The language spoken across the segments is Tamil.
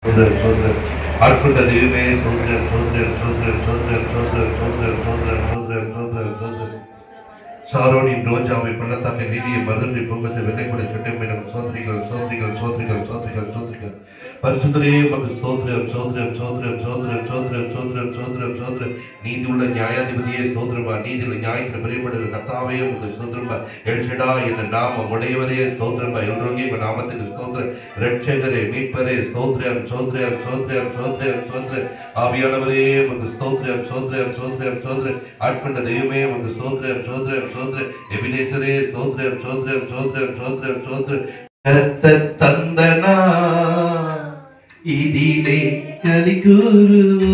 அற்புத தெய்வமே சோதரன் சோதரன் சோதரன் சோதரன் சோதரன் சோதரன் சோதரன் சோதரன் சோதரன் சோதரன் சாரோனின் ரோஜாவை பள்ளத்தாக்க நீடிய மதுரை பொங்கத்தை வெள்ளைப்பட சுட்டைமையிடம் சோதரிகள் சோதரிகள் சோதரிகள் சோதரிகள் சோதரிகள் பரிசுத்தரே உமக்கு சோதரம் சோதரம் சோதரம் சோதரம் சோதரம் சோதரம் சோதரம் சோதரம் நீதி உள்ள நியாயாதிபதியே சோதரமா நீதியுள்ள நியாயத்தில் பிரியப்படுகிற கத்தாவே உமக்கு சோதரமா எழுச்சடா என்ற நாம உடையவரே சோதரமா எல்லோருமே உங்க நாமத்துக்கு சோதரம் ரட்சகரே மீட்பரே சோதரம் சோதரம் சோதரம் சோதரம் சோதரம் ஆவியானவரே உமக்கு சோதரம் சோதரம் சோதரம் சோதரம் ஆட்கொண்ட தெய்வமே உமக்கு சோதரம் சோதரம் சோதரம் எபினேசரே சோதரம் சோதரம் சோதரம் சோதரம் சோதரம் தந்தனா இதிலே கதி கூறுவோ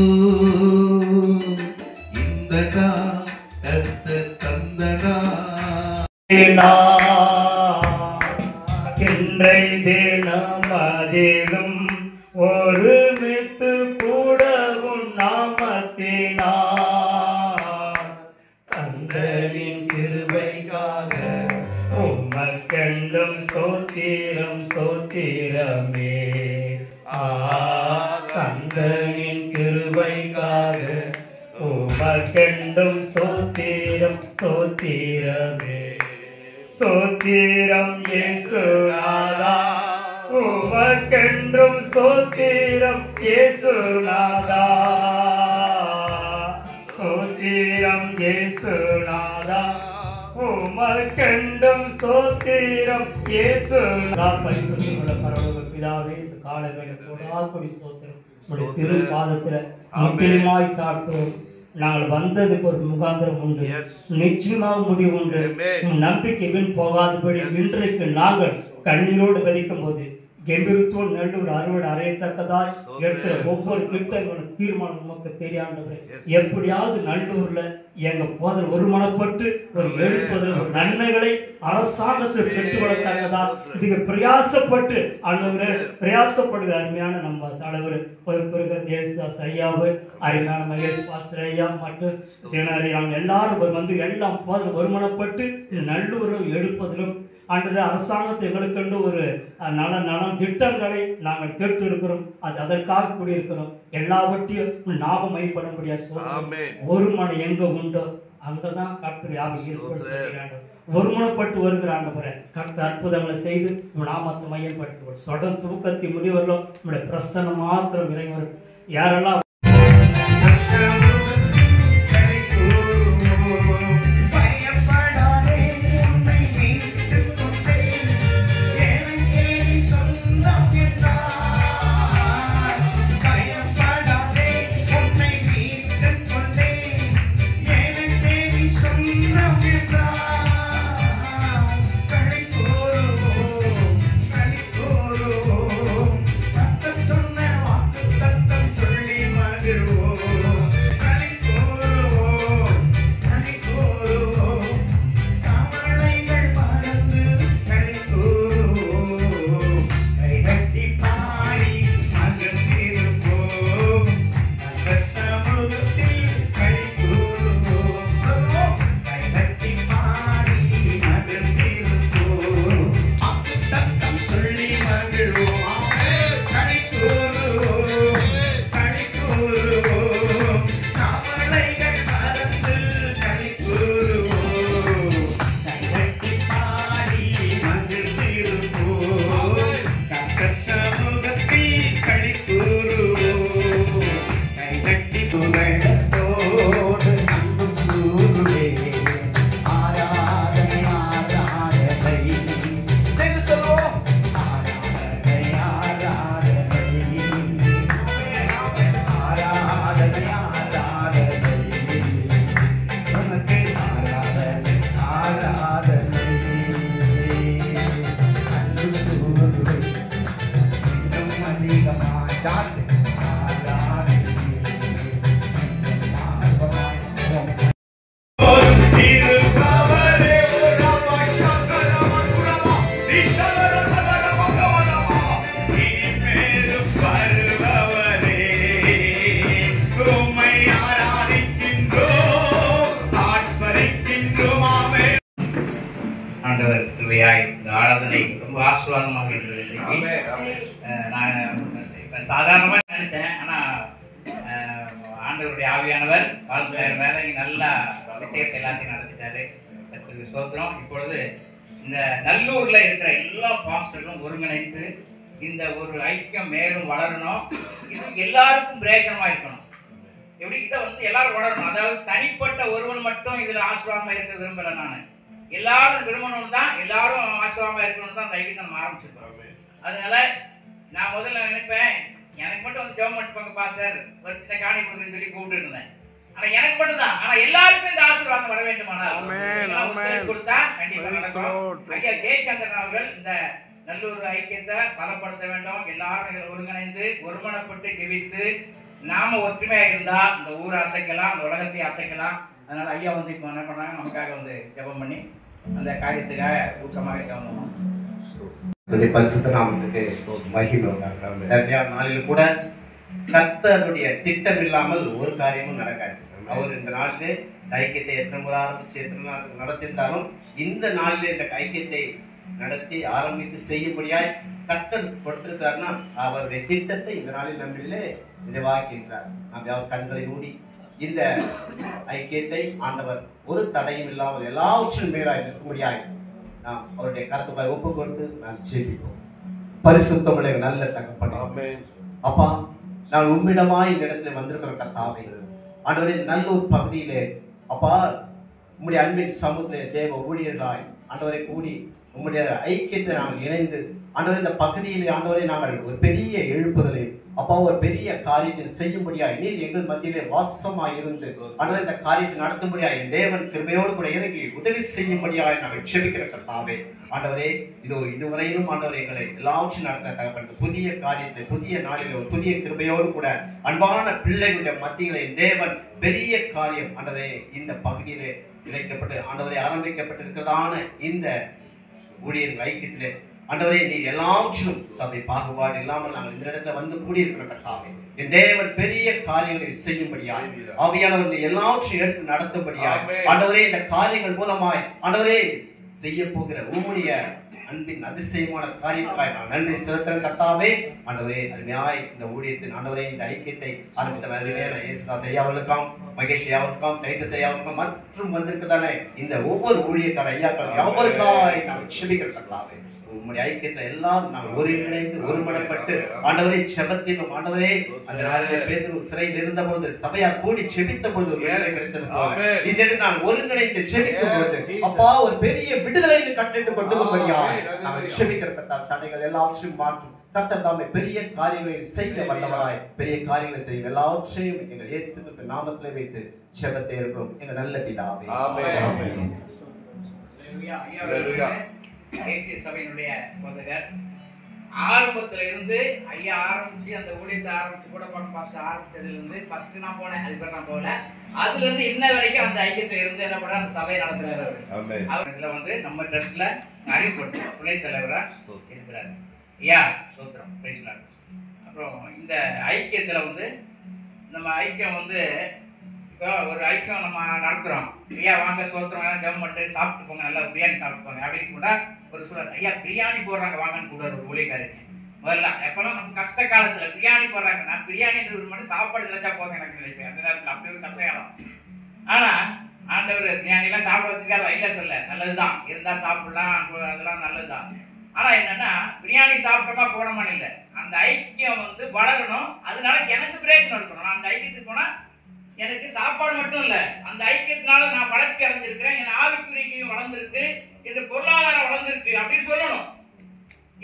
இந்த தந்தனா கின்றை தினம் அதிலும் ஒருமித்து கூடவும் நாமத்தினார் தந்தனின் கிருபைக்காக உமக்கெண்டும் ஸ்தோத்திரம் ஸ்தோத்திரமே தந்தனின் கிருபைக்காக உமக்கெண்டும் ஸ்தோத்திரம் ஸ்தோத்திரமே ஸ்தோத்திரம் இயேசுநாதா உமக்கென்றும் ஸ்தோத்திரம் இயேசுநாதா ஸ்தோத்திரம் இயேசுநாதா உமக்கென்றும் ஸ்தோத்திரம் இயேசுநாதா பரிசுத்தமுள்ள பரலோக பிதாவே இந்த காலவேளை கோடாகோடி ஸ்தோத்திரம் உடைய திரு பாதத்தில் முற்றிலுமாய் தாழ்த்துவோம். நாங்கள் வந்ததுக்கு ஒரு முகாந்திரம் உண்டு, நிச்சயமாக முடிவு உண்டு. நம்பிக்கை வீண் போகாதபடி இன்றைக்கு நாங்கள் கண்ணீரோடு கதிக்கும் போது கெம்பீரத்தோடு நெல்லூர் அறுவடை அறையத்தக்கதாய் எடுக்கிற ஒவ்வொரு திட்டங்களும் தீர்மானம் நமக்கு தெரியாண்டவர் எப்படியாவது நல்லூர்ல எங்க போதல் ஒருமனப்பட்டு ஒரு எழுப்பதில் ஒரு நன்மைகளை அரசாங்கத்தில் பெற்றுக்கொள்ளத்தக்கதா இதுக்கு பிரயாசப்பட்டு அண்ணவரு பிரயாசப்படுகிற அருமையான நம்ம தலைவர் பொறுப்பிருக்கிற தேசதாஸ் ஐயாவு அருமையான மகேஷ் பாஸ்டர் ஐயா மற்றும் தினரி நாங்கள் எல்லாரும் வந்து எல்லாம் போதல் ஒருமனப்பட்டு நல்லூரில் எடுப்பதிலும் அன்றைய அரசாங்கத்தை எங்களுக்கென்று ஒரு நலம் திட்டங்களை நாங்கள் கேட்டு இருக்கிறோம். அது அதற்காக கூடியிருக்கிறோம். எல்லாவற்றையும் ஞாபகம் மைப்பட முடியாது. ஒரு மனம் எங்க உண்டோ அங்கதான் கர்த்தர் யாவை ஒருமனப்பட்டு வருகிற ஆண்டவரை கர்த்தர் அற்புதங்களை செய்து நாமத்தை மையப்படுத்துவோம். தொடர்ந்து தூக்கத்தை முடிவர்களும் நம்முடைய பிரசன்னம் மாத்திரம் இறைவரும் யாரெல்லாம் ஆராதனை ரொம்ப ஆசீர்வாதமாக இருந்தது. நான் சாதாரணமாக நினைச்சேன். ஆனால் ஆண்டவருடைய ஆவியானவர் வாழ்க்கையார் மேலே நீங்கள் நல்லா விஷயத்தை எல்லாத்தையும் நடத்திட்டாரு. கர்த்தருக்கு ஸ்தோத்திரம். இப்பொழுது இந்த நல்லூரில் இருக்கிற எல்லா பாஸ்டர்களும் ஒருங்கிணைத்து இந்த ஒரு ஐக்கியம் மேலும் வளரணும். இது எல்லாருக்கும் பிரயோஜனமாக இருக்கணும். எப்படி இதை வந்து எல்லாரும் வளரணும். அதாவது தனிப்பட்ட ஒருவன் மட்டும் இதில் ஆசீர்வாதமாக இருக்க விரும்பலை. நான் எல்லாரும் விரும்பணும் தான், எல்லாரும் ஆசீர்வாதமாக இருக்கணும் தான் அந்த ஐக்கியத்தை நம்ம ஆரம்பிச்சிருக்கோம். அதனால நான் முதல்ல நினைப்பேன், எனக்கு மட்டும் வந்து ஜெபம் பண்ணிப்பாங்க பாஸ்டர், ஒரு சின்ன காணி கொடுக்குன்னு சொல்லி கூப்பிட்டு இருந்தேன். ஆனால் எனக்கு மட்டும் தான். ஆனால் எல்லாருக்கும் இந்த ஆசீர்வாதம் வர வேண்டுமானால் கொடுத்தா கண்டிப்பாக நடக்கும். ஐயா ஜெயச்சந்திரன் அவர்கள் இந்த நல்லூர் ஐக்கியத்தை பலப்படுத்த வேண்டும். எல்லாரும் இதில் ஒருங்கிணைந்து ஒருமனப்பட்டு ஜெபித்து நாம ஒற்றுமையா இருந்தா இந்த ஊரை அசைக்கலாம், இந்த உலகத்தையும் அசைக்கலாம். அதனால ஐயா வந்து இப்போ என்ன பண்ணாங்க, நமக்காக வந்து ஜெபம் பண்ணி அந்த காரியத்துக்காக ஊக்கமாக ஜெபம் பண்ணுவோம். பரிசுத்த நாமத்துக்கு மகிமை. நாளில் கூட கர்த்தருடைய திட்டம் இல்லாமல் ஒரு காரியமும் நடக்காது. அவர் இந்த நாளிலே ஐக்கியத்தை எத்தனை முறை ஆரம்பிச்சு எத்தனை நாள் நடத்திருந்தாலும் இந்த நாளிலே இந்த ஐக்கியத்தை நடத்தி ஆரம்பித்து செய்யும்படியாய் கர்த்தர் கொடுத்திருக்கிறார்னா அவருடைய திட்டத்தை இந்த நாளில் நம்மளே நிறைவாக்கி இருக்கிறார். நாம் அவர் கண்களை மூடி இந்த ஐக்கியத்தை ஆண்டவர் ஒரு தடையும் இல்லாமல் எல்லாவற்றிலும் மேலாய் நிற்கும்படியாய் நாம் அவருடைய கருத்துக்களை ஒப்பு கொடுத்து நாம் ஜெபிப்போம். பரிசுத்தமுள்ள நல்ல தகப்பனே, அப்பா, நான் உம்மிடமாய் இந்த இடத்துல வந்திருக்கிற கர்த்தாவே, ஆண்டவரே நல்லூர் பகுதியிலே அப்பா உம்முடைய அன்பின் சமூகத்திலே தேவ ஊழியர்களாய் ஆண்டவரை கூடி உம்முடைய ஐக்கியத்தை நாங்கள் இணைந்து ஆண்டவரே இந்த பகுதியிலே ஆண்டவரை நாங்கள் ஒரு பெரிய எழுப்புதலை அப்பா ஒரு பெரிய காரியத்தை செய்யும்படியாய் நீர் எங்கள் மத்தியிலே வாசமாய் இருந்து ஆண்டவரே இந்த காரியத்தை நடத்தும்படியாய் தேவன் கிருபையோடு கூட இறங்கி உதவி செய்யும்படியாய் நாங்கள் செபிக்கிற கர்த்தாவே, ஆண்டவரே இதோ இதுவரையிலும் ஆண்டவரே எங்களை எல்லாவற்றையும் நடத்த தகப்பன் புதிய காரியத்தை புதிய நாளில் ஒரு புதிய கிருபையோடு கூட அன்பான பிள்ளைகளுடைய மத்தியிலே தேவன் பெரிய காரியம் ஆண்டவரே இந்த பகுதியிலே இணைக்கப்பட்டு ஆண்டவரே ஆரம்பிக்கப்பட்டிருக்கிறதான இந்த ஊழியர்கள் ஐக்கியத்திலே ஆண்டவரே நீர் எல்லாவற்றிலும் சபை பாகுபாடு இல்லாமல் நாங்கள் இந்த இடத்துல வந்து கூடியிருக்கிற கர்த்தாவே, என் தேவன் பெரிய காரியங்களை செய்யும்படியாய் ஆவியானவர்கள் எல்லாவற்றையும் எடுத்து நடத்தும்படியாய் ஆண்டவரே இந்த காரியங்கள் மூலமாய் ஆண்டவரே செய்ய போகிற உம்முடைய அன்பின் அதிசயமான காரியத்துக்காய் நான் நன்றி செலுத்துகிறேன் கர்த்தாவே. ஆண்டவரே அருமையாய் இந்த ஊழியத்தின் ஆண்டவரே இந்த ஐக்கியத்தை ஆரம்பித்த அருமையான இயேசுதாஸ் ஐயாவுக்கும் மகேஷ் ஐயாவுக்கும் டைட்டஸ் ஐயாவுக்கும் மற்றும் வந்திருக்கிறதானே இந்த ஒவ்வொரு ஊழியக்கார ஐயாக்கள் எவருக்காய் நான் செபிக்கிற கர்த்தாவே, உம்முடைய ஐக்கியத்தை எல்லாம் நாங்கள் ஒருங்கிணைந்து ஒருமனப்பட்டு ஆண்டவரே செபத்திலும் ஆண்டவரே அந்த நாளிலே பேதுரு சிறையில் இருந்த பொழுது சபையார் கூடி செபித்த பொழுது ஒரு விடுதலை கிடைத்தது போல இந்த இடத்தில் நான் ஒருங்கிணைந்து செபிக்கும் பொழுது அப்பா ஒரு பெரிய விடுதலை கட்டிட்டு கொடுக்கும்படியாய் நாங்கள் செபிக்கிற தடைகள் எல்லாவற்றையும் மாற்றும் கர்த்தர் தாமே பெரிய காரியங்களை செய்ய வல்லவராய் பெரிய காரியங்களை செய்யும் எல்லாவற்றையும் எங்கள் இயேசு கிறிஸ்து நாமத்திலே வைத்து செபத்தை இருக்கிறோம் எங்கள் நல்ல பிதாவே. தேசிய சபையினுடைய போதகர் ஆரம்பத்துல இருந்து ஐயா ஆரம்பிச்சு அந்த ஊழியத்தை ஆரம்பிச்சு கூட பாஸ்டர் ஆரம்பிச்சதுல இருந்து ஃபர்ஸ்ட் நான் போனேன், அது பேர் நான் போகல, அதுல இருந்து இன்ன வரைக்கும் அந்த ஐக்கியத்துல இருந்து என்ன பண்ண அந்த சபையை நடத்துறாரு. அவர் இதுல வந்து நம்ம ட்ரஸ்ட்ல அறிவுப்பட்டு துணை தலைவரா இருக்கிறாரு. ஐயா சோத்திரம் பேசினார். அப்புறம் இந்த ஐக்கியத்துல வந்து நம்ம ஐக்கியம் வந்து ஒரு ஐக்கியம் நம்ம நடத்துகிறோம். ஐயா வாங்க சோத்திரம் ஜம் பண்ணிட்டு சாப்பிட்டு போங்க, நல்லா பிரியாணி சாப்பிட்டு போங்க அப்படின்னு கூட ஒரு சொல்கிறார். ஐயா பிரியாணி போடுறாங்க வாங்கன்னு கூட ஒரு ஊழியக்காரங்க முதல்ல எப்போல்லாம் நம்ம கஷ்ட காலத்தில் பிரியாணி போடுறாங்க. நான் பிரியாணின்றது ஒரு மட்டும் சாப்பாடு கிடைச்சா போதும் எனக்கு நினைப்பேன். அந்த நேரத்தில் அப்படி ஒரு கஷ்ட காலம். ஆனால் ஆண்டவர் பிரியாணிலாம் சாப்பிட வச்சுக்காரா இல்லை சொல்ல நல்லது தான், இருந்தால் சாப்பிடலாம், அதெல்லாம் நல்லது தான். ஆனால் என்னென்னா பிரியாணி சாப்பிட்டோமா போனோமான்னு இல்லை, அந்த ஐக்கியம் வந்து வளரணும். அதனால எனக்கு பிரயோஜனம் இருக்கணும். நான் அந்த ஐக்கியத்துக்கு போனால் எனக்கு சாப்பாடு மட்டும் இல்லை, அந்த ஐக்கியத்தினால நான் வளர்ச்சி அடைஞ்சிருக்கிறேன், என் ஆவிக்குறிக்கையும் வளர்ந்துருக்கு, என் பொருளாதாரம் வளர்ந்துருக்கு அப்படின்னு சொல்லணும்.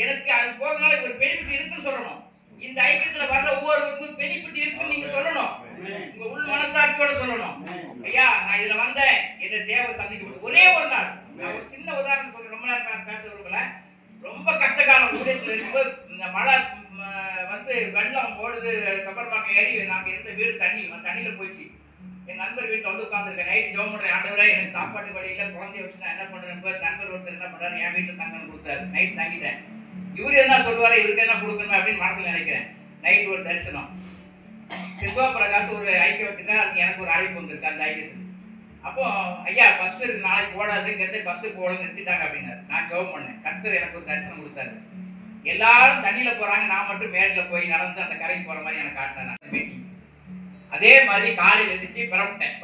எனக்கு அது போகிறதுனால ஒரு பெனிஃபிட் இருக்குன்னு சொல்லணும். இந்த ஐக்கியத்தில் வர்ற ஒவ்வொருவருக்கும் பெனிஃபிட் இருக்குன்னு நீங்கள் சொல்லணும். உங்கள் உள் மனசாட்சியோட சொல்லணும். ஐயா நான் இதில் வந்தேன், என்ற தேவை சந்திக்கப்படும். ஒரே ஒரு நாள் நான் ஒரு சின்ன உதாரணம் சொல்றேன், ரொம்ப நேரம் பேச விரும்பல. ரொம்ப கஷ்டகாலம் ஊழியத்தில் இருக்கும்போது இந்த மழை வந்து வெள்ளம் ஓடுது, சப்பரப்பாக்கம் ஏறி நாங்கள் இருந்த வீடு தண்ணியில் போயிடுச்சு. என் நண்பர் வீட்டில் வந்து உட்காந்துருக்கேன். நைட்டு ஜோம் பண்ணுறேன், ஆண்டவரே எனக்கு சாப்பாட்டு வழியில் குழந்தைய வச்சு நான் என்ன பண்ணுறேன். நண்பர் ஒருத்தர் என்ன பண்ணுறாரு, என் வீட்டில் தங்கன்னு கொடுத்தாரு. நைட் தங்கிட்டேன். இவர் என்ன சொல்லுவார், இவருக்கு என்ன கொடுக்கணும் அப்படின்னு மனசில் நினைக்கிறேன். நைட்டு ஒரு தரிசனம், சிவா பிரகாஷ் ஒரு ஐக்கியம் வச்சுருக்கேன். அதுக்கு எனக்கு ஒரு அழைப்பு வந்திருக்கு அந்த ஐக்கியத்துக்கு. அப்போ ஐயா பஸ் நாளைக்கு ஓடாது, இங்கேருந்து பஸ்ஸு போகலன்னு நிறுத்திட்டாங்க அப்படின்னாரு. நான் ஜோம் பண்ணேன். கர்த்தர் எனக்கு ஒரு தரிசனம் கொடுத்தாரு. எல்லாரும் தண்ணியில போறாங்க, நான் மட்டும் மேட்ல போய் நடந்து அந்த கரைக்கு போற மாதிரி எனக்கு காட்டினேன் மீட்டிங். அதே மாதிரி காலையில் எழுந்திரிச்சு புறப்பட்டேன்.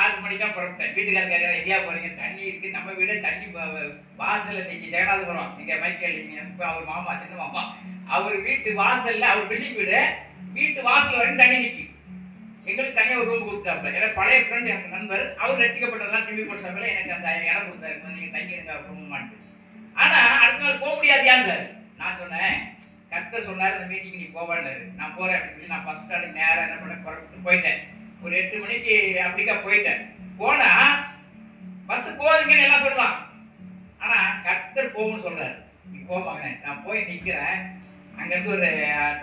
6 மணிக்கா புறப்பட்டேன். வீட்டுக்காரர் கேட்குறேன், எங்கேயா போறீங்க? தண்ணி இருக்கு, நம்ம வீடு தண்ணி வாசல்ல இன்னைக்கு ஜெகநாதபுரம், நீங்க மைக்கேல் அவர் மாமா, சின்ன மாமா, அவர் வீட்டு வாசல்ல, அவர் வெளி வீட்டு வாசல் வரைக்கும் தண்ணி நிற்கி. எங்களுக்கு தனியாக ஒரு ரூம் கொடுத்துட்டாப்புல. ஏன்னா பழைய ஃப்ரெண்ட், எனக்கு நண்பர், அவர் ரசிக்கப்பட்டதெல்லாம் திரும்பி போட சமையல எனக்கு அந்த இடம் கொடுத்தாரு, நீங்க தங்கி இருங்க ரூமான்ட்டு. ஆனா அடுத்த நாள் போக முடியாதியான்னு நான் சொன்னேன். கர்த்தர் சொன்னார் இந்த மீட்டிங் நீ போவான்னாரு. நான் போறேன் அப்படின்னு சொல்லி நான் ஃபர்ஸ்ட் ஸ்டாண்டுக்கு நேரம் என்ன பண்ண புறப்பட்டு போயிட்டேன். ஒரு 8 மணிக்கு அப்படிக்கா போயிட்டேன். போனா பஸ் போகுதுங்கன்னு எல்லாம் சொல்லலாம், ஆனா கர்த்தர் போகும்னு சொல்றாரு. நீ போவாங்க. நான் போய் நிக்கிறேன். அங்கிருந்து ஒரு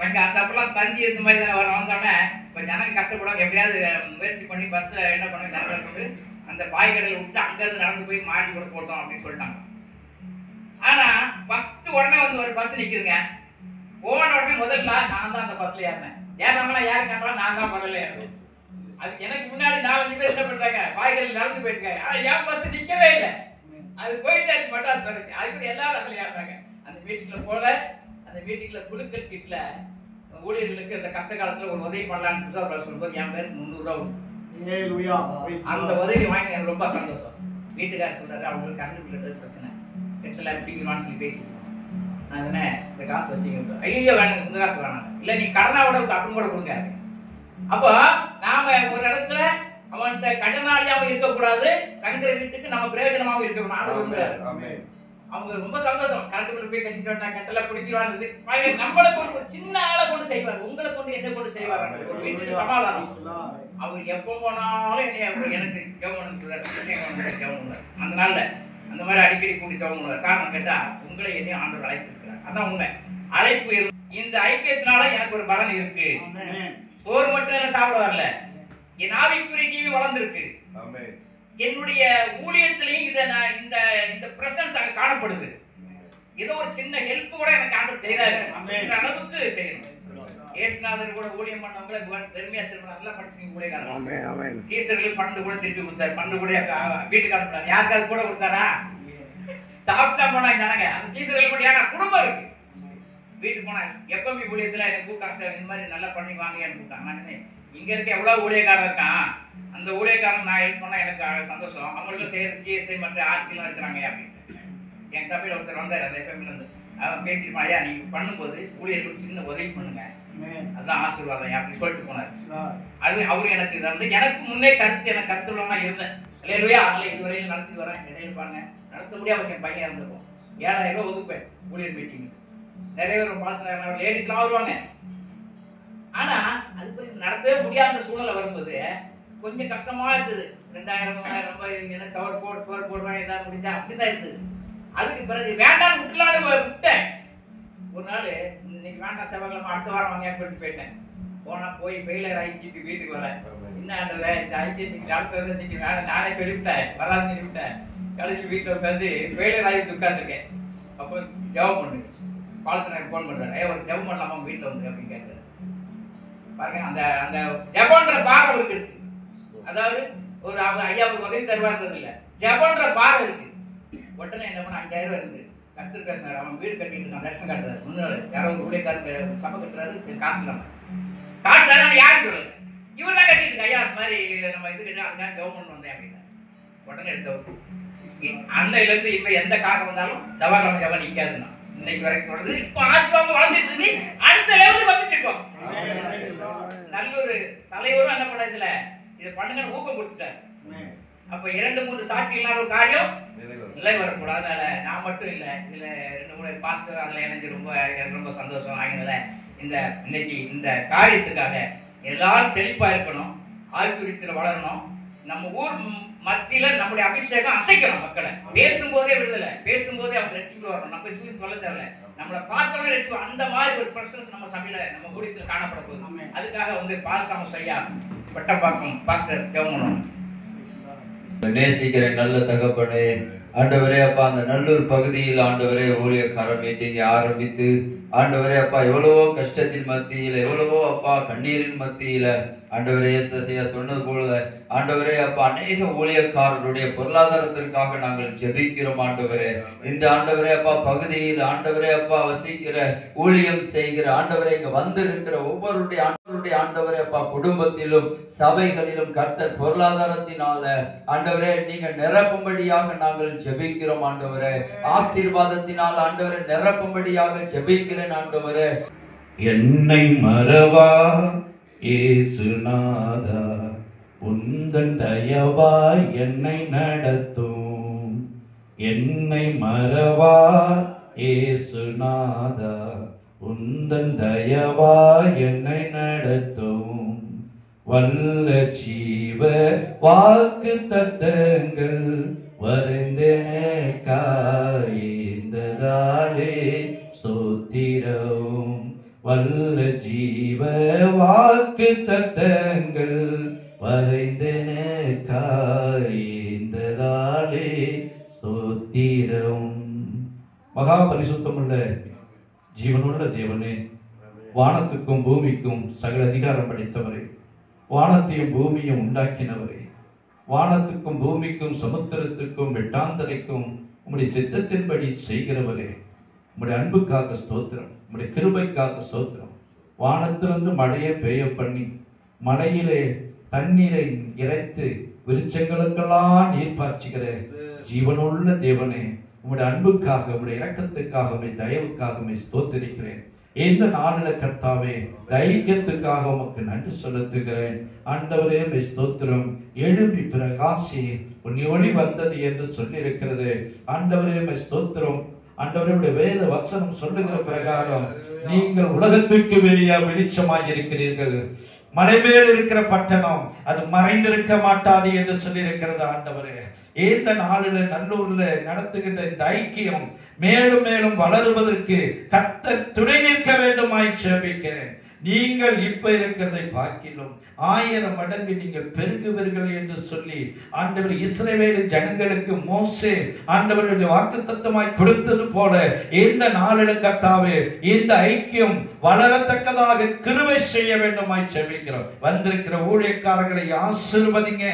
அங்க அந்த அப்பெல்லாம் தந்தி இந்த மாதிரி தானே வந்தோடனே இப்போ ஜனங்க கஷ்டப்படாம எப்படியாவது முயற்சி பண்ணி பஸ்ஸை என்ன பண்ணி நடந்து அந்த பாய்கடையில் விட்டு அங்கேருந்து நடந்து போய் மாடி கூட போட்டோம் அப்படின்னு சொல்லிட்டாங்க. ஆனா ஃபர்ஸ்ட் உடனே வந்து ஒரு பஸ் நிற்குதுங்க. போன உடனே முதல்ல நான் தான் அந்த பஸ்ல ஏறினேன். ஏறினவங்களாம் யாரு கேட்டாலும் நான் தான் முதல்ல ஏறினேன். அது எனக்கு முன்னாடி 4-5 பேர் என்ன பண்றாங்க, பாய்கள் நடந்து போயிருக்காங்க. ஆனா என் பஸ் நிற்கவே இல்லை. அது போயிட்டே மெட்ராஸ் வரைக்கும். அதுக்கு எல்லாரும் அதில் ஏறினாங்க. அந்த மீட்டிங்ல போல அந்த மீட்டிங்ல குழுக்கள் சீட்ல ஊழியர்களுக்கு அந்த கஷ்ட காலத்துல ஒரு உதவி பண்ணலான்னு சொல்லும்போது என் பேருக்கு 300 ரூபா. அந்த உதவி வாங்கி எனக்கு ரொம்ப சந்தோஷம். வீட்டுக்காரர் சொல்றாரு, அவங்களுக்கு கண்டுபிடிக்கிறது பிரச்சனை கெட்டல அப்படிங்கிறான்னு சொல்லி பேசிட்டு நான் சொன்னேன், இந்த காசு வச்சுக்கிட்டு ஐயோ வேணும், இந்த காசு வேணாம், இல்லை நீ கடனாவோட அப்படின்னு கூட கொடுங்க. அப்போ நாம ஒரு இடத்துல அவன்கிட்ட கடனாளியாகவும் இருக்கக்கூடாது, தங்குற வீட்டுக்கு நம்ம பிரயோஜனமாகவும் இருக்கக்கூடாது. அவங்க ரொம்ப சந்தோஷம். கரண்ட் பில் போய் கட்டிட்டு வந்தா கட்டல குடிக்கிறான்னு நம்மளை கொண்டு ஒரு சின்ன ஆளை கொண்டு செய்வார், உங்களை கொண்டு என்ன கொண்டு செய்வார். ஒரு வீட்டுக்கு சமாதானம். அவர் எப்போ போனாலும் எனக்கு கவனம் அந்த நாள்ல அந்த மாதிரி அடிக்கடி கூட்டி தவங்க. காரணம் கேட்டா உங்களை என்னையும் ஆண்டவர் அழைத்திருக்கிறார். அதான் உண்மை. அழைப்பு இந்த ஐக்கியத்தினால எனக்கு ஒரு பலன் இருக்கு. சோறு மட்டும் சாப்பிட வரல, என் ஆவிக்குரிய வளர்ந்துருக்கு. என்னுடைய ஊழியத்திலையும் இந்த இந்த பிரசன்ஸ் அங்க காணப்படுது. ஏதோ ஒரு சின்ன ஹெல்ப் கூட எனக்கு ஆண்டவர் செய்றாரு. அந்த அளவுக்கு செய்யணும். ஏசுநாதர் கூட ஊழியம் பண்ணவங்கள பெருமையா திரும்ப நல்லா படிச்சுங்க ஊழியக்காரங்க. சீசர்களுக்கு 12 கூட திருப்பி கொடுத்தாரு. 12 கூட வீட்டுக்கு அனுப்புறாரு. யாருக்காவது கூட கொடுத்தாரா? சாப்பிட்டா போனாங்க ஜனங்க. அந்த சீசர்கள் மட்டும் ஏன்னா குடும்பம் இருக்கு. வீட்டுக்கு போனா எப்பவுமே ஊழியத்துல எனக்கு கூப்பிட்டாங்க, சார் இந்த மாதிரி நல்லா பண்ணி வாங்கன்னு கூப்பிட்டாங்க. நான் இங்க இருக்க எவ்வளவு ஊழியக்காரன் இருக்கான், அந்த ஊழியக்காரன் நான் ஹெல்ப் பண்ணா எனக்கு சந்தோஷம். அவங்களுக்கு சிஎஸ்ஐ மற்ற ஆர்சிலாம் இருக்கிறாங்க அப்படின்னு. என் சபையில் ஒருத்தர் வந்தார், அந்த எஃப்எம்ல இருந்து. அவன் பேசிட்டு ஐயா நீங்க பண்ணும்போது ஊழியர்களுக்கு சின்ன உதவி பண்ணுங்க, அதுதான் ஆசீர்வாதம் அப்படி சொல்லிட்டு போனார். அது அவரு எனக்கு இதை வந்து எனக்கு முன்னே எனக்கு கருத்துள்ளவனா இருந்தேன். இல்லையா அதனால இதுவரையிலும் நடத்திட்டு வரேன். இடையில பாருங்க நடத்த முடியாம என் பையன் இருந்திருக்கும். 7000 ரூபாய் ஒதுப்பேன் ஊழியர் மீட்டிங். நிறைய பேர் பார்த்துறாங்க, லேடிஸ்லாம் வருவாங்க. ஆனா அது பிறகு நடத்தவே முடியாத சூழ்நிலை வரும்போது கொஞ்சம் கஷ்டமா இருந்தது. 2000 3000 ரூபாய் என்ன சவர் போடுறேன் ஏதாவது முடிஞ்சா அப்படிதான் இருந்தது. அதுக்கு பிறகு வேண்டாம் விட்டுலான்னு விட்டேன். ஒரு நாள் இன்னைக்கு வேண்டாம் செவ்வாய்க்கிழமை அடுத்த வாரம் வாங்க சொல்லிட்டு போயிட்டேன். போய் ஃபெயிலியர் ஆகிட்டு வீட்டுக்கு வரேன். என்ன அந்த இந்த ஐக்கியத்துக்கு டாக்டர் இன்னைக்கு வேலை நானே சொல்லிவிட்டேன், வராது சொல்லிவிட்டேன். கடைசி வீட்டில் உட்காந்து ஃபெயிலியர் ஆகிட்டு உட்காந்துருக்கேன். அப்போ ஜெபம் பண்ணுங்க, பாலத்தினர் ஃபோன் பண்ணுறாரு, ஒரு ஜெபம் பண்ணலாமா வீட்டில் வந்து அப்படின்னு கேட்குறாரு. பாருங்க அந்த அந்த ஜெபன்ற பாரம் இருக்கு. அதாவது ஒரு ஐயாவுக்கு உதவி தருவான்றது இல்லை, ஜெபன்ற பாரம் இருக்கு. உடனே என்ன பண்ண 5000 ரூபாய் இருக்கு. கருத்து பேசினார். அவன் வீடு கட்டிட்டு இருக்கான், லட்சம் காட்டுறாரு. முன்னாள் யாரோ ஒரு ஊழியக்காரருக்கு சபை கட்டுறாரு, காசு இல்லாமல் காட்டுறாரு. ஆனால் யாரும் சொல்லலை, இவர் தான் கட்டிட்டு ஐயா அந்த மாதிரி நம்ம இது கட்டி அதுக்காக கவர்மெண்ட் வந்தேன் அப்படின்னா உடனே எடுத்தவர். அன்னையிலேருந்து இப்போ எந்த காரணம் வந்தாலும் செவ்வாய்க்கிழமை ஜபம் நிற்காதுன்னா இன்னைக்கு வரைக்கும் தொடர்ந்து. இப்போ ஆசிரமம் வளர்ந்துட்டு இருந்து அடுத்த லெவலுக்கு வந்துட்டு இருக்கோம். நல்ல ஒரு தலைவரும் என்ன பண்ண இதை பண்ணுங்கன்னு ஊக்கம் கொடுத்துட்டாரு. அப்ப 2-3 சாட்சி இல்லாத ஒரு காரியம் நிலை வரக்கூடாது. அதனால நான் மட்டும் இல்லை, இதுல 2-3 பாஸ்டர் அதுல இணைஞ்சு ரொம்ப சந்தோஷம் ஆகினால இன்னைக்கு இந்த காரியத்துக்காக எல்லாரும் செழிப்பா இருக்கணும், ஆய்வுக்குறித்துல வளரணும். நம்ம ஊர் மத்தியில நம்முடைய அபிஷேகம் அசைக்கணும். மக்களை பேசும்போதே விடுதலை, பேசும்போதே அவங்க ரட்சிப்பு வரணும். நம்ம சூழ்ச்சி சொல்ல தேவையில்லை, நம்மளை பார்த்தோன்னே ரட்சிப்பு. அந்த மாதிரி ஒரு பிரசன்ஸ் நம்ம சபையில நம்ம ஊழியத்தில் காணப்பட போகுது. அதுக்காக பால்காம ஐயா வட்டப்பாக்கம் பாஸ்டர் ஜெபம் பண்ணுவாங்க. நேசிக்கிற நல்ல தகப்பனே, ஆண்டவரே அப்பா, அந்த நல்லூர் பகுதியில் ஆண்டவரே ஊழியக்காரர் மீட்டிங்கை ஆரம்பித்து ஆண்டவரே அப்பா, எவ்வளவோ கஷ்டத்தின் மத்தியில், எவ்வளவோ அப்பா கண்ணீரின் மத்தியில் ஆண்டவரே ஏசையா சொன்னது போல ஆண்டவரே அப்பா, அநேக ஊழியக்காரருடைய பொருளாதாரத்திற்காக நாங்கள் ஜெபிக்கிறோம் ஆண்டவரே. இந்த ஆண்டவரே அப்பா பகுதியில் ஆண்டவரே அப்பா வசிக்கிற ஊழியம் செய்கிற ஆண்டவரே இங்க வந்திருக்கிற ஒவ்வொருடைய ஆண்டவரே அப்பா குடும்பத்திலும் சபைகளிலும் கர்த்தர் பொருளாதாரத்தினால ஆண்டவரே நீங்க நிரப்பும்படியாக நாங்கள் ஜெபிக்கிறோம் ஆண்டவரே. ஆசீர்வாதத்தினால் ஆண்டவரே நிரப்பும்படியாக ஜெபிக்கிறேன் ஆண்டவரே. என்னை மறவா இயேசுநாதா, உந்தன் தயவாய் என்னை நடத்தும். என்னை மறவா இயேசுநாதா, உந்தன் தயவாய் என்னை நடத்தும். வல்ல ஜீவ வாக்கு தத்தங்கள் வருந்தனக்காய்ந்ததாலே ஸ்தோத்திரம். வல்ல ஜீவ வாக்கு தத்தங்கள் வரைந்தனக்காய்ந்ததாலே ஸ்தோத்திரம். மகா பரிசுத்தமுள்ள ஜீவனுள்ள தேவனே, வானத்துக்கும் பூமிக்கும் சகல அதிகாரம் படைத்தவரே, வானத்தையும் பூமியும் உண்டாக்கினவரே, வானத்துக்கும் பூமிக்கும் சமுத்திரத்துக்கும் வெட்டாந்தரைக்கும் உம்முடைய சித்தத்தின்படி செய்கிறவரே, உம்முடைய அன்புக்காக ஸ்தோத்திரம், உம்முடைய கிருபைக்காக ஸ்தோத்திரம். வானத்திலிருந்து மழையை பெய்ய பண்ணி மலையிலே தண்ணீரை இறைத்து விருட்சங்களுக்கெல்லாம் நீர் பாய்ச்சுகிற ஜீவனுள்ள தேவனே, உம்முடைய அன்புக்காக, உம்முடைய இரக்கத்துக்காக, உம்முடைய தயவுக்காக ஸ்தோத்திரிக்கிறேன். இந்த நாளில் கர்த்தாவே தைரியத்துக்காக உமக்கு நன்றி செலுத்துகிறேன் ஆண்டவரே. ஸ்தோத்திரம். எழும்பி பிரகாசி உன் ஒளி வந்தது என்று சொல்லியிருக்கிறது ஆண்டவரே. ஸ்தோத்திரம் ஆண்டவருடைய வேத வசனம் சொல்லுகிற பிரகாரம் நீங்கள் உலகத்திற்கு வெளிச்சமாய் இருக்கிறீர்கள். மலைமேல் இருக்கிற பட்டணம் அது மறைந்திருக்க மாட்டாது என்று சொல்லியிருக்கிறது ஆண்டவரே. இந்த நாளில் நல்லூர்ல நடத்துகின்ற இந்த ஐக்கியம் மேலும் மேலும் வளருவதற்கு கர்த்தர் துணை நிற்க வேண்டுமாய் ஜெபிக்கிறேன். நீங்கள் இப்ப இருக்கிறதை பார்க்கிலும் 1000 மடங்கு நீங்கள் பெருகுவீர்கள் என்று சொல்லி ஆண்டவர் இஸ்ரவேல் ஜனங்களுக்கு மோசே ஆண்டவருடைய வாக்குத்தத்தமாய் கொடுத்தது போல இந்த நாளில் கர்த்தாவே இந்த ஐக்கியம் வளரத்தக்கதாக கிருபை செய்ய வேண்டுமாய் ஜெபிக்கிறோம். வந்திருக்கிற ஊழியக்காரர்களை ஆசீர்வதிங்க,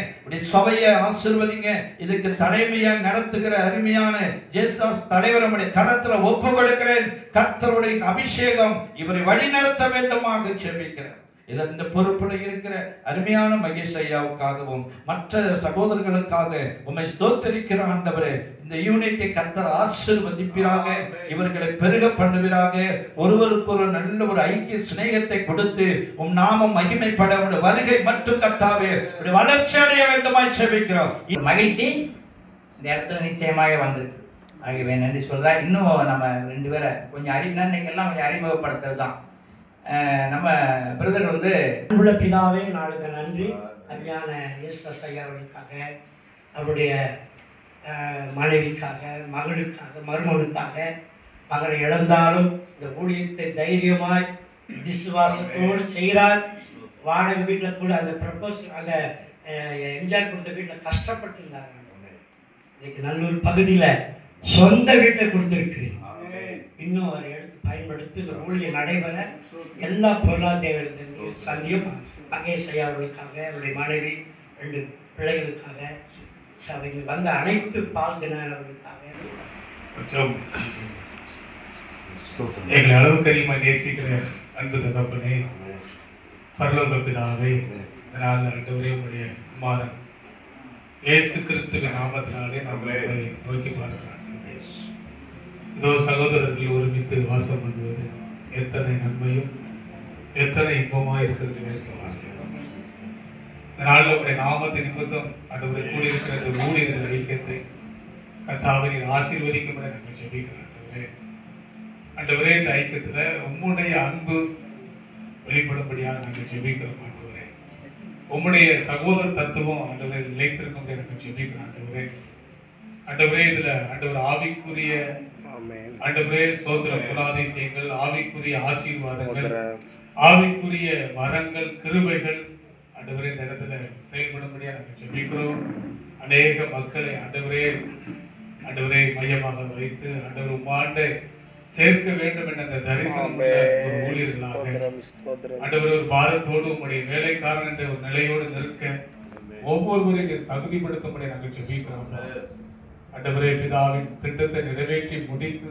சபையை ஆசீர்வதிங்க. இதுக்கு தலைமையாக நடத்துகிற அருமையான ஜேசாஸ் தலைவர் நம்முடைய கரத்துல ஒப்பு கொடுக்கிறேன். கர்த்தருடைய அபிஷேகம் இவரை வழி நடத்த வேண்டுமாக ஜெபிக்கிறேன். இந்த பொறுப்புல இருக்கிற அருமையான மகேஷ் ஐயாவுக்காகவும் மற்ற சகோதரர்களுக்காக உம்மை ஸ்தோத்திரிக்கிற ஆண்டவரே. இந்த யூனிட்டை கர்த்தர் ஆசீர்வதிப்பீராக, இவர்களை பெருக பண்ணுவீராக. ஒருவருக்கு ஒரு நல்ல ஒரு ஐக்கிய சிநேகத்தை கொடுத்து உம் நாமம் மகிமைப்பட வருகை மற்றும் கர்த்தாவே வளர்ச்சி அடைய வேண்டுமாய் ஜெபிக்கிறோம். மகிழ்ச்சி இந்த இடத்துல நிச்சயமாக வந்திருக்கு. ஆகவே நன்றி சொல்றேன். இன்னும் நம்ம 2 பேரை கொஞ்சம் இன்னைக்கெல்லாம் கொஞ்சம் அறிமுகப்படுத்துறது தான். நம்ம பிரதர் வந்து அன்புள்ள பிதாவே, நாளுக்கு நன்றி. அருமையான ஏசஸ் ஐயாவுக்காக, அவருடைய மனைவிக்காக, மகளுக்காக, மருமனுக்காக, மகளை இழந்தாலும் இந்த ஊழியத்தை தைரியமாய் விசுவாசத்தோடு செய்கிறார். வாடகை வீட்டில் கூட அந்த ப்ரப்போஸ் அந்த எம்ஜிஆர் கொடுத்த வீட்டில் கஷ்டப்பட்டு இருந்தாங்க. இன்னைக்கு நல்லூர் பகுதியில் சொந்த வீட்டை கொடுத்துருக்கிறேன். இன்னும் அவரை எடுத்து பயன்படுத்தி இந்த ஊழியம் நடைபெற எல்லா பொருளாதார சந்தியும் மகேஷ் ஐயா அவர்களுக்காக, அவருடைய மனைவி 2 பிள்ளைகளுக்காக, சபையில் வந்த அனைத்து பால்தினர்களுக்காக மற்றும் எங்களை அளவுக்கு அதிகமாக நேசிக்கிற அன்பு தகப்பனே, பரலோக பிதாவே, ஆண்டவரே, உடைய மாதம் இயேசு கிறிஸ்துவின் நாமத்தினாலே நாங்கள் நோக்கி பார்க்கிறோம். இதோ சகோதரர்கள் ஒருமித்து வாசம் பண்ணுவது எத்தனை நன்மையும் எத்தனை இன்பமாக இருக்கிறது. இதனால் உடைய நாமத்தை நிமித்தம் ஆண்டவரை கூடியிருக்கிற இந்த ஊழியர்கள் ஐக்கியத்தை கர்த்தாவை ஆசீர்வதிக்கும் என நாங்கள் ஜெபிக்கிறோம். ஆண்டவரே, இந்த ஐக்கியத்துல உம்முடைய அன்பு வெளிப்படும்படியாக நாங்கள் ஜெபிக்கிறோம். ஆண்டவரே, உம்முடைய சகோதர தத்துவம் ஆண்டவரை நிலைத்திருக்கும் எனக்கு ஜெபிக்கிறோம். ஆண்டவரே, ஆண்டவரே, இதுல ஆண்டவர் ஆவிக்குரிய ஆண்டவரே ஸ்தோத்திர குணாதிசயங்கள், ஆவிக்குரிய ஆசீர்வாதங்கள், ஆவிக்குரிய வரங்கள், கிருபைகள் ஆண்டவரே இந்த இடத்துல செயல்படும்படியாக நாங்கள் ஜெபிக்கிறோம். அநேக மக்களை ஆண்டவரே மையமாக வைத்து ஆண்டவர் உம்மாண்டை சேர்க்க வேண்டும் என்ற அந்த தரிசனம் உள்ள ஒரு ஊழியர்களாக ஆண்டவர் ஒரு பாரத்தோடு உங்களுடைய வேலைக்காரன் என்ற ஒரு நிலையோடு நிற்க ஒவ்வொருவரையும் தகுதிப்படுத்தும்படி நாங்கள் ஜெபிக்கிறோம். ஆண்டவரே பிதாவின் திட்டத்தை நிறைவேற்றி முடித்து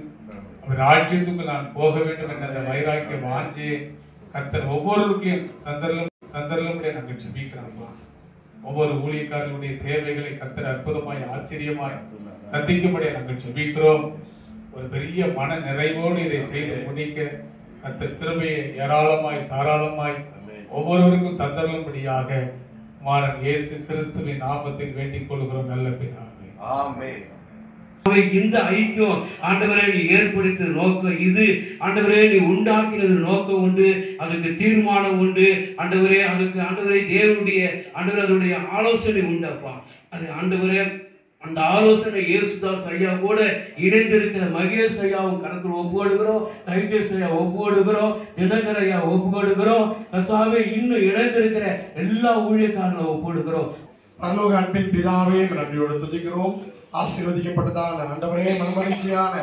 அவர் ராஜ்யத்துக்கு நான் போக வேண்டும் என்ற அந்த வைராக்கிய வாஞ்சியை கர்த்தர் ஒவ்வொருவருக்கும் தந்தரலும்படி நாங்கள் ஜெபிக்கிறோம். ஒவ்வொரு ஊழியக்காரர்களுடைய தேவைகளை கர்த்தர் அற்புதமாய் ஆச்சரியமாய் சந்திக்கும்படி நாங்கள் ஜெபிக்கிறோம். ஒரு பெரிய மன நிறைவோடு இதை செய்து முடிக்க கர்த்தர் கிருபையை ஏராளமாய் தாராளமாய் ஒவ்வொருவருக்கும் தந்தரலும்படியாக மாறன் இயேசு கிறிஸ்துவின் நாமத்தில் வேண்டிக் கொள்கிறோம் நல்ல பிதாவே. ஆமென். இந்த ஐக்கியம் ஆண்டவரே நீ ஏற்படுத்தின நோக்கம் இது. ஆண்டவரே நீ உண்டாக்கினது நோக்கம் உண்டு, அதுக்கு தீர்மானம் உண்டு ஆண்டவரே. அதுக்கு ஆண்டவரே தேவனுடைய ஆண்டவரே அதனுடைய ஆலோசனை உண்டப்பா. அது ஆண்டவரே அந்த ஆலோசனை இயேசுதாஸ் ஐயா கூட இணைந்திருக்கிற மகேஷ் ஐயாவும் கருத்தில் ஒப்புக்கொடுக்கிறோம், டைட்டஸ் ஐயா ஒப்புக்கொடுக்கிறோம், தினகர் ஐயா ஒப்புக்கொடுக்கிறோம். கர்த்தாவே இன்னும் இணைந்திருக்கிற எல்லா ஊழியக்காரர்களும் ஒப்புக்கொடுக்கிறோம். பரலோக அன்பின் பிதாவே நன்றியோடு துதிக்கிறோம். ஆசீர்வதிக்கப்பட்டதான ஆண்டவரே, மனமகிழ்ச்சியான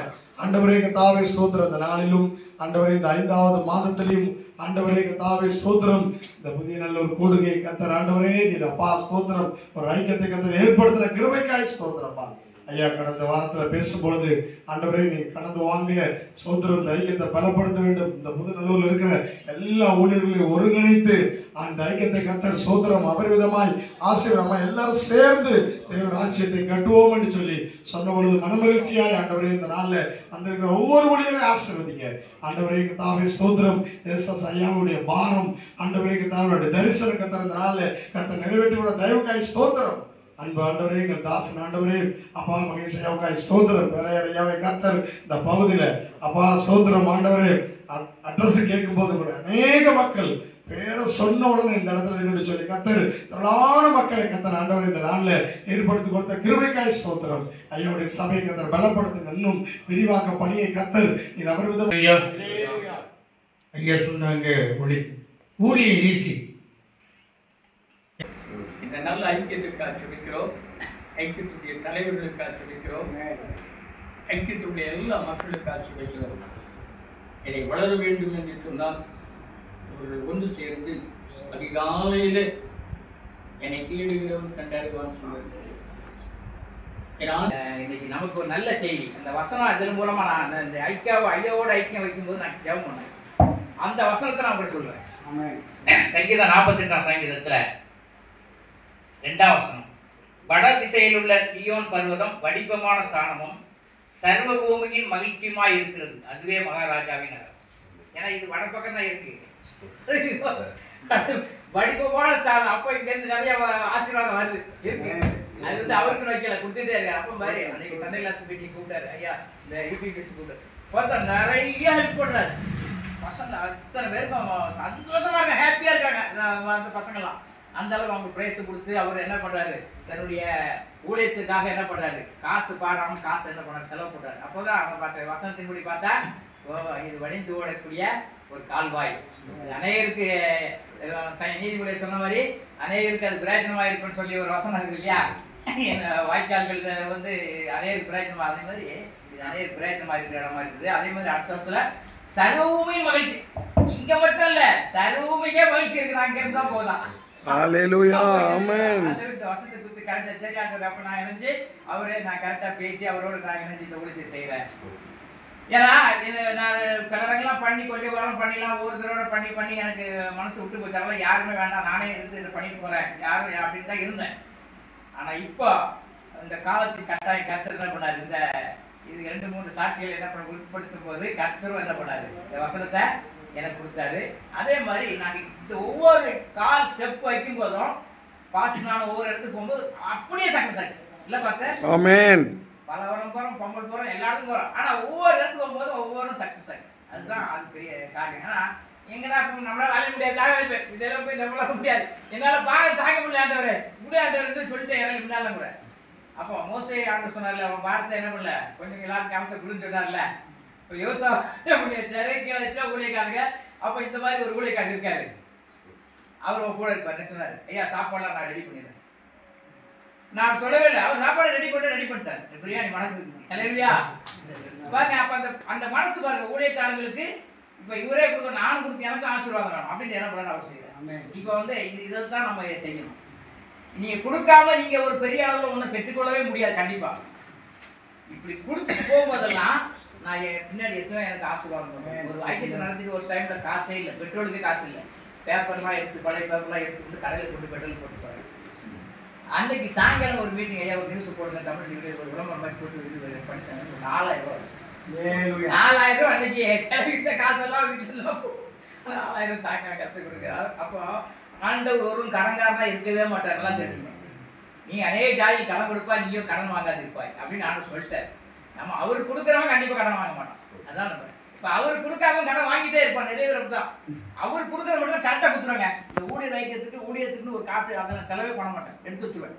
ஆண்டவரே கர்த்தாவே ஸ்தோத்திரம். இந்த நாளிலும் ஆண்டவரே இந்த 5வது மாதத்திலும் ஆண்டவரே கர்த்தாவே ஸ்தோத்திரம். இந்த புதிய நல்ல ஒரு கூடுகை கர்த்தர் ஆண்டவரே நீர் அப்பா ஸ்தோத்திரம். ஒரு ஐக்கியத்தை கர்த்தர் ஏற்படுத்துற கிருபைக்காய் ஸ்தோத்திரப்பா. ஐயா கடந்த வாரத்தில் பேசும்பொழுது ஆண்டவரே நீ கடந்து வாங்க ஸ்தோத்திரம். இந்த ஐக்கியத்தை பலப்படுத்த வேண்டும். இந்த புதுநல்லூரில் இருக்கிற எல்லா ஊழியர்களையும் ஒருங்கிணைத்து அந்த ஐக்கியத்தை கர்த்தர் ஸ்தோத்திரம் அபரிவிதமாய் ஆசீர்வாதமாய் எல்லாரும் சேர்ந்து தேவ ராஜ்யத்தை கட்டுவோம் என்று சொல்லி சொன்ன பொழுது மனமகிழ்ச்சியாய் ஆண்டவரே இந்த நாளில் அந்த இருக்கிற ஒவ்வொரு ஊழியரையும் ஆசீர்வதிங்க ஆண்டவரே கர்த்தாவே ஸ்தோத்திரம். எஸ்எஸ் ஐயாவுடைய பாரம் ஆண்டவரே கர்த்தாவுடைய தரிசனம் கர்த்தர் இந்த நாளில் கர்த்தர் நிறைவேற்றி விட தயவுக்காய் ஸ்தோத்திரம். அன்பு ஆண்டவரே எங்கள் தாசன் ஆண்டவரே அப்பா மகேஷ் ஐயாவுக்காய் ஸ்தோத்திரம். வேலையார் ஐயாவை கர்த்தர் இந்த பகுதியில் அப்பா ஸ்தோத்திரம் ஆண்டவரே அட்ரஸ் கேட்கும் போது கூட அநேக மக்கள் பேரை சொன்ன உடனே இந்த இடத்துல நின்று சொல்லி கர்த்தர் திரளான மக்களை கர்த்தர் ஆண்டவர் இந்த நாளில் ஏற்படுத்தி கொடுத்த கிருபைக்காய் ஸ்தோத்திரம். ஐயாவுடைய சபையை கர்த்தர் பலப்படுத்துங்க. இன்னும் விரிவாக்க பணியை கர்த்தர் இது அபரிவிதம். ஐயா சொன்னாங்க ஊழிய ஈசி. இந்த நல்ல ஐக்கியத்திற்காக சொல்லிக்கிறோம், ஐக்கியத்துடைய தலைவர்களுக்காக சொல்லிக்கிறோம், ஐக்கியத்துடைய எல்லா மக்களுக்காக சொல்லிக்கிறோம். என்னை வளர வேண்டும் என்று சொன்னால் அவர்கள் ஒன்று சேர்ந்து அதிகாலையில் என்னை தேடுகிறவன் கண்டாடுவான்னு சொல்லுவாங்க. இன்னைக்கு நமக்கு ஒரு நல்ல செய்தி. அந்த வசனம் இதன் மூலமா நான் இந்த ஐயாவோட ஐக்கியம் வைக்கும்போது நான் ஜெபம் பண்ணேன். அந்த வசனத்தை நான் கூட சொல்றேன். சங்கீதம் 48ஆம் சங்கீதத்துல 2ஆம் வசனம், வட திசையில் உள்ள சியோன் பர்வதம் வடிவமான ஸ்தானமும் சர்வ பூமியின் மகிழ்ச்சியுமாய் இருக்கிறது, அதுவே மகாராஜாவின் நகரம். ஏன்னா இது வடப்பக்கம் தான் இருக்கு. வடிவமான ஸ்தானம். அப்போ இங்க இருந்து நிறைய ஆசீர்வாதம் வருது இருக்கு. அது வந்து அவருக்கு வைக்கல, கொடுத்துட்டே இருக்காரு. அப்போ மாதிரி அன்னைக்கு சண்டே கிளாஸ் மீட்டிங் கூப்பிட்டாரு ஐயா, இந்த யூபிஎஸ் கூப்பிட்டாரு. பார்த்தா நிறைய ஹெல்ப் பண்றாரு. பசங்க அத்தனை பேருக்கும் சந்தோஷமா இருக்காங்க, ஹாப்பியா இருக்காங்க அந்த பசங்கள்லாம். அந்த அளவுக்கு அவங்க பிரைஸ் கொடுத்து அவர் என்ன பண்றாரு, தன்னுடைய ஊழியத்துக்காக என்ன பண்றாரு, காசு பாடாம காசு என்ன பண்றாரு, செலவு பண்றாரு. அப்போதான் அவங்க பார்த்த வசனத்தின்படி பார்த்தா இது வடிந்து ஓடக்கூடிய ஒரு கால்வாய். அநேகருக்கு நீதிபதி சொன்ன மாதிரி அநேகருக்கு அது பிரயோஜனமா இருக்குன்னு சொல்லி ஒரு வசனம் இருக்கு இல்லையா, வாய்க்கால்கள் வந்து அநேகருக்கு பிரயோஜனமா. அதே மாதிரி இது அநேகருக்கு பிரயோஜனமா இருக்கிற இடமா இருக்குது. அதே மாதிரி அடுத்த வருஷத்துல சர்வமே மகிழ்ச்சி. இங்க மட்டும் இல்ல, சர்வமைக்கே மகிழ்ச்சி இருக்குது. அங்க இருந்து தான் போகலாம். ஹல்லேலூயா ஆமென். அந்த வசனத்தை குறித்து கரெக்டா சரி ஆண்டவர் அப்ப நான் இணைஞ்சு அவரே நான் கரெக்டா பேசி அவரோட நான் இணைஞ்சு இந்த ஊழியத்தை செய்யறேன். ஏன்னா நான் சில இடங்கள்லாம் பண்ணி கொஞ்சம் வாரம் பண்ணிடலாம், ஒவ்வொரு தடவை பண்ணி எனக்கு மனசு விட்டு போச்சு. அதெல்லாம் யாருமே வேண்டாம், நானே இருந்து இதை பண்ணிட்டு போறேன் யாரும் அப்படின்னு தான் இருந்தேன். ஆனா இப்போ இந்த காலத்தின் கட்டாயம் கர்த்தர் என்ன பண்ணாரு, இந்த இது 2-3 சாட்சிகள் என்ன பண்ண உட்படுத்தும் போது கர்த்தரும் என்ன பண்ணாரு, இந்த வசனத்தை எனக்கு கொடுத்தாரு. அதே மாதிரி நான் இந்த ஒவ்வொரு கால் ஸ்டெப் வைக்கும் போதும் பாஸ்டர் நான் ஒவ்வொரு இடத்துக்கு போகும்போது அப்படியே சக்சஸ் ஆச்சு இல்ல பாஸ்டர்? ஆமென். பலவரம் போறோம், பொங்கல் போறோம், எல்லா இடத்துக்கும் போறோம். ஆனா ஒவ்வொரு இடத்துக்கு போகும்போது ஒவ்வொரு சக்சஸ் ஆச்சு. அதுதான் அது பெரிய காரியம். ஏன்னா எங்கடா நம்மளால வாழ முடியாது, இதெல்லாம் போய் நம்மளால முடியாது, என்னால பாரம் தாங்க முடியாண்டவரே முடியாண்டவர் சொல்லிட்டு எனக்கு முன்னால கூட. அப்போ மோசே ஆண்டு சொன்னார்ல, அவன் பாரத்தை என்ன பண்ணல கொஞ்சம் எல்லாரும் கவனத்தை குளிர்ந்து சொன்னார்ல. இப்போ யோசாவுடைய சிறைக்கு வச்சா ஊழியக்காரங்க. அப்போ இந்த மாதிரி ஒரு ஊழியக்காரர் இருக்காரு, அவர் கூட இருப்பார். என்ன சொன்னார், ஐயா சாப்பாடுலாம் நான் ரெடி பண்ணிடுறேன், நான் சொல்லவே இல்லை. அவர் சாப்பாடு ரெடி பண்ணிட்டார். பிரியாணி மணக்குது. ஹல்லேலூயா. பாருங்க, அப்ப அந்த மனசு பாருங்க, ஊழியக்காரங்களுக்கு இப்ப இவரே கொடுக்க, நான் கொடுத்து எனக்கு ஆசீர்வாதம் வேணும் அப்படின்னு என்ன பண்ண அவசியம் இல்லை. இப்ப வந்து இதைத்தான் நம்ம செய்யணும். நீங்க கொடுக்காம நீங்க ஒரு பெரிய அளவில் ஒன்றும் பெற்றுக்கொள்ளவே முடியாது. கண்டிப்பா இப்படி கொடுத்துட்டு போகும்போதெல்லாம் நான் பின்னாடி எத்தனை எனக்கு ஆசீர்வாதம் பண்ணுவேன். ஒரு ஐக்கியத்தை நடத்திட்டு ஒரு டைம்ல காசே இல்லை, பெட்ரோலுக்கு காசு இல்லை, பேப்பர்லாம் எடுத்து பழைய பேப்பர்லாம் எடுத்துக்கிட்டு கடையில் கொண்டு பெட்ரோல் போட்டு போறேன். அன்னைக்கு சாயங்காலம் ஒரு மீட்டிங், ஐயா ஒரு நியூஸ் போடுங்க, தமிழ் நியூஸ் ஒரு விளம்பரம் மாதிரி போட்டு இது பண்ணிட்டாங்க. 4000 ரூபா. 4000 ரூபா அன்னைக்கு இந்த காசெல்லாம் வீட்டில் 4000 சாயங்காலம் கற்றுக் கொடுக்குறாரு. அப்போ ஆண்டவர் ஒரு கடன்காரனா இருக்கவே மாட்டார். எல்லாம் தெரியுங்க. நீ அநேக ஜாதி கடன் கொடுப்பா, நீயும் கடன் வாங்காது இருப்பாய் அப்படின்னு ஆண்டு சொல்லிட்டார். நம்ம அவர் கொடுக்குறவங்க கண்டிப்பாக கடன் வாங்க மாட்டோம். அதான் நம்ம இப்போ அவர் கொடுக்காம கடன் வாங்கிட்டே இருப்பான். நிறைய பேர் தான் அவர் கொடுக்குறது மட்டும் கரெக்டாக கொடுத்துருவாங்க. இந்த ஊழியர் ஊழியத்துக்குன்னு ஒரு காசு அதை நான் செலவே பண்ண மாட்டேன், எடுத்து வச்சுருவேன்.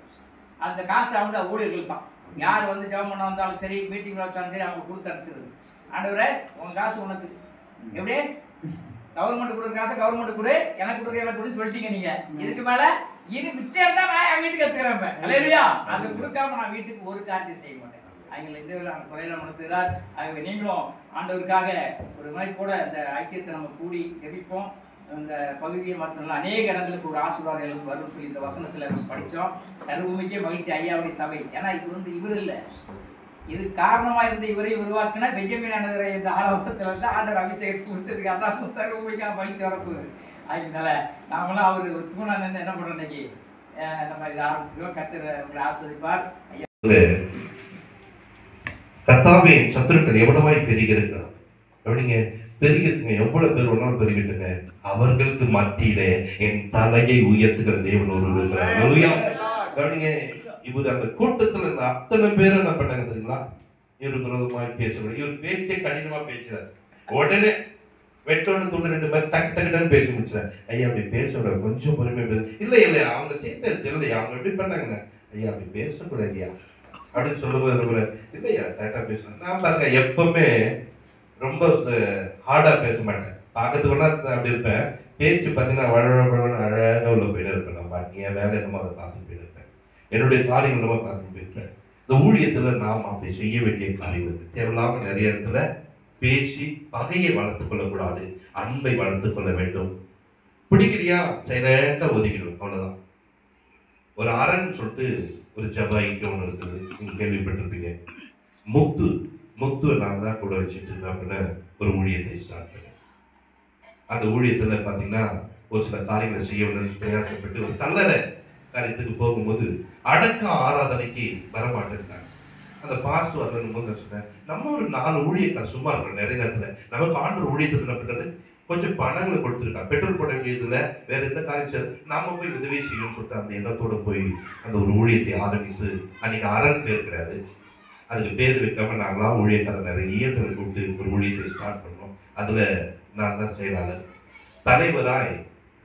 அந்த காசை வந்து ஊழியர்கள் தான். யார் வந்து ஜெபம் பண்ண வந்தாலும் சரி, மீட்டிங்கில் வச்சாலும் சரி, அவங்க கொடுத்து அனுப்பிச்சிடுது. ஆண்டவரே உன் காசு உனக்கு எப்படி கவர்மெண்ட் கொடுக்குற காசை கவர்மெண்ட் கொடு, எனக்கு கொடுக்குற எனக்கு கொடுன்னு சொல்லிட்டீங்க நீங்க. இதுக்கு மேல இது மிச்சம் தான் நான் என் வீட்டுக்கு எடுத்துக்கிறேன். இல்லையா? அதை கொடுக்காம நான் வீட்டுக்கு ஒரு காரியத்தை செய்ய மாட்டேன். அவங்களை இந்த குறையில மனத்துறார். அவங்க நீங்களும் ஆண்டவருக்காக ஒரு முறை கூட இந்த ஐக்கியத்தை நம்ம கூடி ஜெபிப்போம். இந்த பகுதியை மாத்திரம் அநேக இடங்களுக்கு ஒரு ஆசீர்வாதம் எங்களுக்கு வரும்னு சொல்லி இந்த வசனத்தில் நம்ம படித்தோம். சர்வமிக்க மகிழ்ச்சி ஐயாவுடைய சபை. ஏன்னா இது வந்து இவர் இல்லை, இது காரணமாக இருந்த இவரை உருவாக்கினா பெஞ்சமின் ஆண்டவரை இந்த ஆலோசத்தில் வந்து ஆண்டவர் அபிஷேகத்தை கொடுத்துருக்கு. அதான் சர்வமிக்க மகிழ்ச்சி வரப்போகுது. அதனால நாமளும் அவர் ஒரு தூணா நின்று என்ன பண்ணுறோம், இன்னைக்கு நம்ம இதை ஆரம்பிச்சிருக்கோம். கர்த்தர் உங்களை ஆஸ்வதிப்பார். கர்த்தாவின் சத்துருக்கள் எவ்வளவாய் பெருகிருக்கிறார். அப்படிங்க பெருகிருக்குங்க, எவ்வளவு பேர் ஒன்றாலும் பெருகிட்டுங்க. அவர்களுக்கு மத்தியிலே என் தலையை உயர்த்துகிற தேவன் ஒரு இருக்கிறார். இவர் அந்த கூட்டத்துல இருந்த அத்தனை பேரும் என்ன பண்ணாங்க தெரியுங்களா? இவருக்கு விரோதமாய் பேசுறாரு. இவர் பேச்சே கடினமா பேசுறாரு. உடனே வெட்டோன்னு துண்டு 2 பேர் டக்கு டக்குன்னு பேசி முடிச்சுறாரு. ஐயா அப்படி பேசக்கூட, கொஞ்சம் பொறுமையா பேச. இல்லையா அவங்க சேர்த்து இல்லையா, அவங்க எப்படி பண்ணாங்க, ஐயா அப்படி பேசக்கூடாதியா அப்படின்னு சொல்லும்போது இல்லையா கரெக்டா பேசுறேன். நான் பாருங்க எப்பவுமே ரொம்ப ஹார்டா பேச மாட்டேன். பார்க்கறதுக்கு ஒன்றா அப்படி இருப்பேன். பேச்சு பார்த்தீங்கன்னா வழவழன்னு அழகாக உள்ள போயிட்டு இருப்பேன். நம்ம என் வேலை என்னமோ அதை பார்த்து போயிட்டு இருப்பேன். என்னுடைய காரியங்கள் நம்ம பார்த்து போயிருப்பேன். இந்த ஊழியத்துல நாம் அப்படி செய்ய வேண்டிய காரியம் இருக்கு. தேவையில்லாம நிறைய இடத்துல பேசி பகையை வளர்த்து கொள்ளக்கூடாது, அன்பை வளர்த்து கொள்ள வேண்டும். பிடிக்கலையா சைலண்டா ஒதுக்கிடும், அவ்வளவுதான். ஒரு அரண் சொல்லிட்டு ஒரு ஜப ஐக்கியம் ஒன்று இருக்குது, நீங்க கேள்விப்பட்டிருப்பீங்க. முத்து நான் தான் கூட வச்சுட்டு அப்படின்னு ஒரு ஊழியத்தை ஸ்டார்ட் பண்ணேன். அந்த ஊழியத்துல பாத்தீங்கன்னா ஒரு சில காரியங்களை செய்ய வேண்டும் பிரயாசப்பட்டு ஒரு கல்லறை காரியத்துக்கு போகும்போது அடக்க ஆராதனைக்கு வரமாட்டேன்ட்டாங்க. அந்த பாஸ்ட் வரணும் போது சொன்னேன், நம்ம ஒரு 4 ஊழியக்கார் சும்மா இருக்கிறோம். நிறைய நேரத்துல நமக்கு ஆண்டு ஊழியத்தில் என்ன பண்றது, கொஞ்சம் பணங்களை கொடுத்துருக்கா, பெட்ரோல் போட வேண்டியதுல வேற எந்த காரியம் நாம போய் உதவி செய்யணும்னு சொல்லிட்டு அந்த எண்ணத்தோட போய் அந்த ஒரு ஊழியத்தை ஆரம்பித்து, அன்னைக்கு அரண் பேர் கிடையாது, அதுக்கு பேர் வைக்காம நாங்களா ஊழியக்காரர் நிறைய பேர் கூப்பிட்டு ஒரு ஊழியத்தை ஸ்டார்ட் பண்ணோம். அதுல நான் தான் செயலாளர். தலைவராய்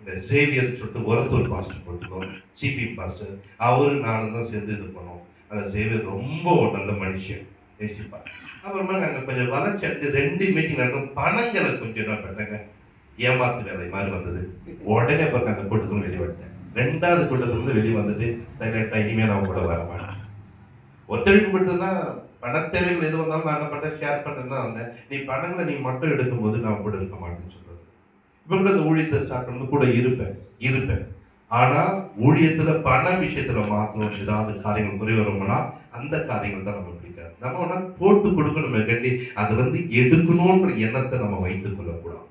இந்த சேவியர் சொல்லிட்டு ஒரத்தூர் பாஸ்டர் போட்டுக்கோம், சிபிஎம் பாஸ்டர், அவரு நானும் தான் சேர்ந்து இது பண்ணோம். அந்த சேவியர் ரொம்ப நல்ல மனுஷன், நேசிப்பார். அப்புறமா நாங்கள் கொஞ்சம் வளர்ச்சி அடைஞ்சு 2 மீட்டிங் நடக்கும். பணங்களை கொஞ்சம் என்ன பண்ணாங்க, ஏமாத்து வேலை மாதிரி வந்தது. உடனே அப்புறம் அந்த கூட்டத்தில் வெளியே வந்துட்டேன். 2வது கூட்டத்திலிருந்து வெளியே வந்துட்டு சைலண்டா இனிமேல் நான் கூட வர மாட்டேன். ஒத்துழைப்பு கொடுத்ததுன்னா பண தேவைகள் எது வந்தாலும் நான் என்ன பண்ணேன், ஷேர் பண்ணுறேன்னு தான் வந்தேன். நீ பணங்களை நீ மட்டும் எடுக்கும்போது நான் கூட இருக்க மாட்டேன்னு சொல்றது. இப்போ கூட இந்த ஊழியத்தை ஸ்டார்ட் பண்ணது கூட இருப்பேன். ஆனா ஊழியத்துல பண விஷயத்துல மாத்தணும், ஏதாவது காரியங்கள் குறை வரும்னா அந்த காரியங்கள் தான் நம்ம பிடிக்காது. நம்ம ஒன்னா போட்டு கொடுக்கணும், கண்டி அதுல இருந்து எடுக்கணும்ன்ற எண்ணத்தை நம்ம வைத்துக் கொள்ளக்கூடாது.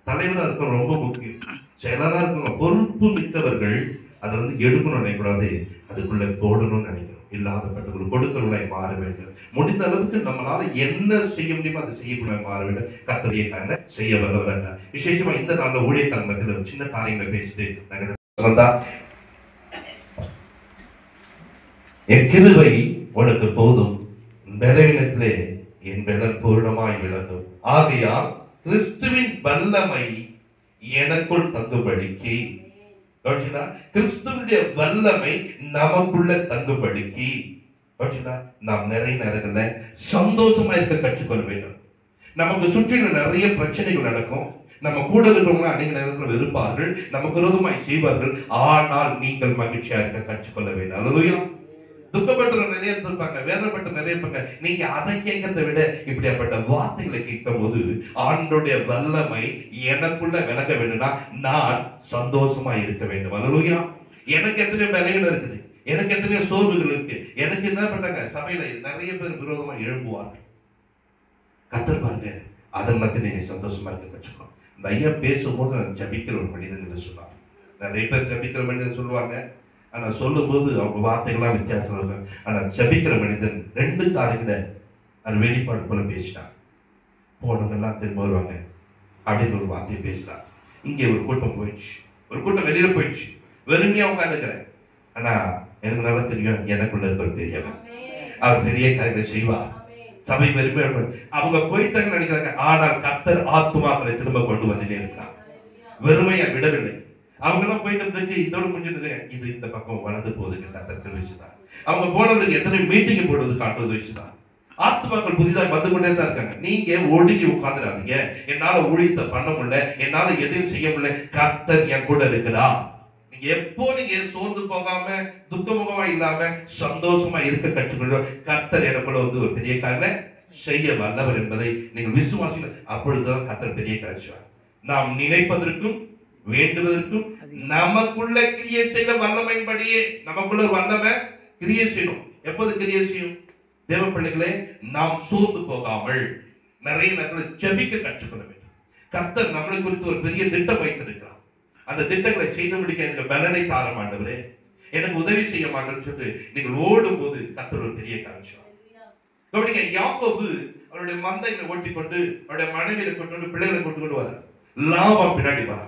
தலைவராக இருக்கணும் ரொம்ப முக்கியம், செயலராக இருக்கணும், பொறுப்பு மிக்கவர்கள் அதுல இருந்து எடுக்கணும்னு நினைக்கூடாது, அதுக்குள்ள போடணும்னு நினைக்கணும். இல்லாதப்பட்டவர்கள் கொடுக்கிறவர்களாய் மாற வேண்டும். முடிந்த அளவுக்கு நம்மளால என்ன செய்ய முடியுமோ அதை செய்யக்கூடிய மாற வேண்டும். கர்த்தருடைய காரண செய்ய வல்லவராக. விசேஷமா இந்த நாள்ல ஊழியக்காரங்க மத்தியில சின்ன காரியங்களை பேசிட்டு நாங்க என் கிருபை உனக்கு போதும், பலவீனத்திலே என் பலன் பூர்ணமாய் விளங்கும். ஆகையால் கிறிஸ்துவின் வல்லமை எனக்குள் தங்குபடிக்கு, கிறிஸ்துவனுடைய வல்லமை நமக்குள்ள தங்குபடிக்கு நாம் நிறைய நேரங்கள்ல சந்தோஷமா இருக்க கற்றுக்கொள்ள வேண்டும். நமக்கு சுற்றிலும் நிறைய பிரச்சனைகள் நடக்கும். நம்ம கூட இருக்கிறவங்க அநேக நேரத்தில் வெறுப்பார்கள், நமக்கு விரோதமாய் செய்வார்கள். ஆனால் நீங்கள் மகிழ்ச்சியா இருக்க கற்றுக்கொள்ள வேண்டும். அல்லேலூயா. துக்கப்பட்ட நிறைய இருப்பாங்க, வேதனைப்பட்ட நிறைய இருப்பாங்க. நீங்க அதை கேட்கறதை விட இப்படியாப்பட்ட வார்த்தைகளை கேட்கும் போது ஆண்டோடைய வல்லமை எனக்குள்ள விளங்க வேண்டும்னா நான் சந்தோஷமா இருக்க வேண்டும். அல்லேலூயா. எனக்கு எத்தனையோ பலவீனம் இருக்குது, எனக்கு எத்தனையோ சோர்வுகள் இருக்கு. எனக்கு என்ன பண்றாங்க, சபையில நிறைய பேர் விரோதமா எழும்புவார்கள். கத்தர் பாருங்க, அதன் மத்திய நீங்க சந்தோஷமா இருக்க கற்றுக்கணும். இந்த ஐயா பேசும்போது நான் ஜபிக்கிற ஒரு மனிதன் என்று சொன்னார். நிறைய பேர் ஜபிக்கிற மனிதன் சொல்லுவாங்க, ஆனா சொல்லும்போது அவங்க வார்த்தைகள்லாம் வித்தியாசம் இருக்கும். ஆனா ஜபிக்கிற மனிதன் 2 காரியங்களை அது வெளிப்பாடு போல பேசினார். போனவங்கெல்லாம் திரும்ப வருவாங்க அப்படின்னு ஒரு வார்த்தையை பேசினார். இங்கே ஒரு கூட்டம் போயிடுச்சு, ஒரு கூட்டம் வெளியில போயிடுச்சு, வெறுமையா உட்காந்துக்கிறேன். ஆனா எனக்கு நல்லா தெரியும், எனக்குள்ள இருக்கிற பெரியவன், அவர் பெரிய காரியங்களை செய்வார். சபை பெருமை அவங்க போயிட்டாங்கன்னு நினைக்கிறாங்க. ஆனால் கர்த்தர் ஆத்துமாக்களை திரும்ப கொண்டு வந்துட்டே இருக்கிறார், வெறுமையா விடவில்லை. அவங்க எல்லாம் போயிட்டு இதோட முடிஞ்சது, இது இந்த பக்கம் வளர்ந்து போவதுக்கு கர்த்தர் தெரிவிச்சுதான். அவங்க போனவங்களுக்கு எத்தனை மீட்டிங் போடுவது காட்டுவது வச்சுதான். ஆத்துமாக்கள் புதிதாக வந்து கொண்டே தான் இருக்காங்க. நீங்க ஒடுங்கி உட்கார்ந்துடாதீங்க. என்னால ஊழியத்தை பண்ண முடியல, என்னால எதையும் செய்ய முடியல, கர்த்தர் என் கூட இருக்கிறா. நீங்க எப்போ நீங்க சோர்ந்து போகாம துக்கமுகமா இல்லாம சந்தோஷமா இருக்க கற்றுக்கொள்ளும். கர்த்தர் எனக்குள்ள வந்து ஒரு பெரிய காரியங்களை செய்ய வல்லவர் என்பதை நீங்கள் விசுவாசிகள். அப்பொழுதுதான் கர்த்தர் பெரிய காரியம். நாம் நினைப்பதற்கும் வேண்டுவதற்கும் நமக்குள்ள கிரியை செய்த வல்லமையின்படியே நமக்குள்ள ஒரு வல்லமை கிரியை செய்யணும். எப்போது கிரியை செய்யும்? தேவ பிள்ளைகளே, நாம் சோர்ந்து போகாமல் நிறைய நேரத்தில் ஜெபிக்க கற்றுக்கொள்ள வேண்டும். கர்த்தர் நம்மளை குறித்து ஒரு பெரிய திட்டம் வைத்திருக்கிறார். அந்த திட்டங்களை செய்து முடிக்க எனக்கு பலனை தார மாட்டவரே, எனக்கு உதவி செய்ய மாட்டேன்னு சொல்லிட்டு நீங்கள் ஓடும் போது கர்த்தர் ஒரு பெரிய காரியம். கவனிங்க, யாக்கோபு அவருடைய மந்தைகளை ஓட்டி கொண்டு அவருடைய மனைவியை கொண்டு பிள்ளைகளை கொண்டு வர லாபான் பின்னாடி வர.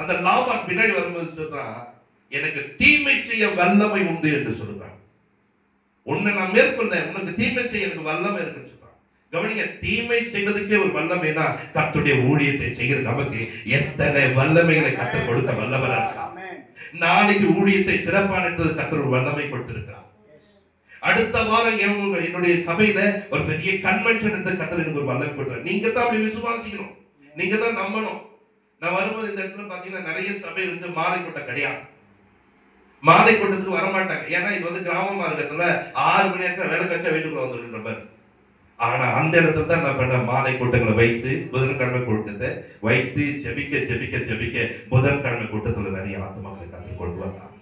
அந்த லாபான் பின்னாடி வரும்போது சொல்றான், எனக்கு தீமை செய்ய வல்லமை உண்டு என்று சொல்றான். உன்னை நான் மேற்கொள்ள, உனக்கு தீமை செய்ய எனக்கு வல்லமை இருக்குன்னு சொல்றான். கவனிங்க, தீமை செய்வதற்கே ஒரு வல்லமைனா கர்த்தருடைய ஊழியத்தை செய்கிற நமக்கு எத்தனை வல்லமைகளை கர்த்தர் கொடுத்த வல்லவரா இருக்கலாம். நாளைக்கு ஊழியத்தை சிறப்பானது கர்த்தர் ஒரு வல்லமை கொடுத்திருக்கிறார். அடுத்த வாரம் என்னுடைய சபையில ஒரு பெரிய கன்வென்ஷன் என்று கர்த்தர் எனக்கு ஒரு வல்லமை கொடுத்தார். நீங்க தான் அப்படி விசுவாசிக்கணும், நீங்க தான் நம்பணும். நான் வரும்போது இந்த இடத்துல பாத்தீங்கன்னா நிறைய சபை இருந்து மாலை கூட்டம் கிடையாது. மாலை கூட்டத்துக்கு வரமாட்டாங்க. ஏன்னா இது வந்து கிராமமா இருக்கிறதுல 6 மணி நேரத்துல வேலை கட்சா வீட்டுக்குள்ள வந்துட்டு. ஆனா அந்த இடத்துல தான் நான் பண்ண மாலை கூட்டங்களை வைத்து புதன்கிழமை கூட்டத்தை வைத்து ஜெபிக்க ஜெபிக்க ஜெபிக்க புதன்கிழமை கூட்டத்துல நிறைய ஆத்மாக்களை கற்று கொண்டு வந்தாங்க.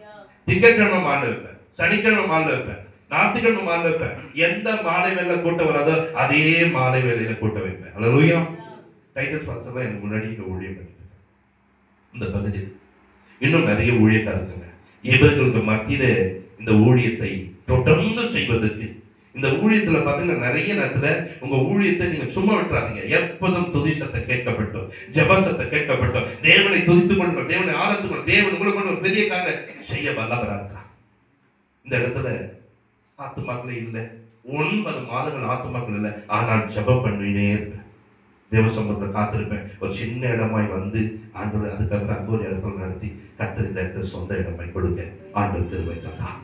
திங்கட்கிழமை மாலை வைப்பேன், சனிக்கிழமை மாலை வைப்பேன், ஞாயிற்றுக்கிழமை மாலை வைப்பேன். எந்த மாலை வேலை கூட்டம் வராதோ அதே மாலை வேலையில கூட்டம் வைப்பேன். அல்லேலூயா. டைட்டஸ் பாஸ்டர் எனக்கு முன்னாடி இங்க ஊழியம் பண்ணிட்டு இந்த பகுதியில் இன்னும் நிறைய ஊழியக்காரங்க இவர்களுக்கு மத்தியில இந்த ஊழியத்தை தொடர்ந்து செய்வதற்கு. இந்த ஊழியத்துல பாத்தீங்கன்னா நிறைய நேரத்துல உங்க ஊழியத்தை நீங்க சும்மா விட்டுறாதீங்க. எப்போதும் துதி சத்தம் கேட்கப்பட்டோம், ஜெப சத்தம் கேட்கப்பட்டோம், தேவனை துதித்துக் கொண்டு தேவனை ஆராய்ந்து கொண்டு தேவன் உங்களை கொண்டு ஒரு பெரிய காரியம் செய்ய வல்லவரா இருக்கிறார். இந்த இடத்துல ஆத்துமாக்களே இல்லை, 9 மாதங்கள் ஆத்துமாக்கள் இல்லை. ஆனால் ஜெபம் பண்ணினே இருப்பேன், தேவ சமூகத்தில் காத்திருப்பேன். ஒரு சின்ன இடமாய் வந்து ஆண்டவர் அதுக்கப்புறம் அங்கே ஒரு இடத்துல நடத்தி கர்த்தர் இந்த இடத்துல சொந்த இடமாய் கொடுக்க ஆண்டவர் திருவை தந்தான்.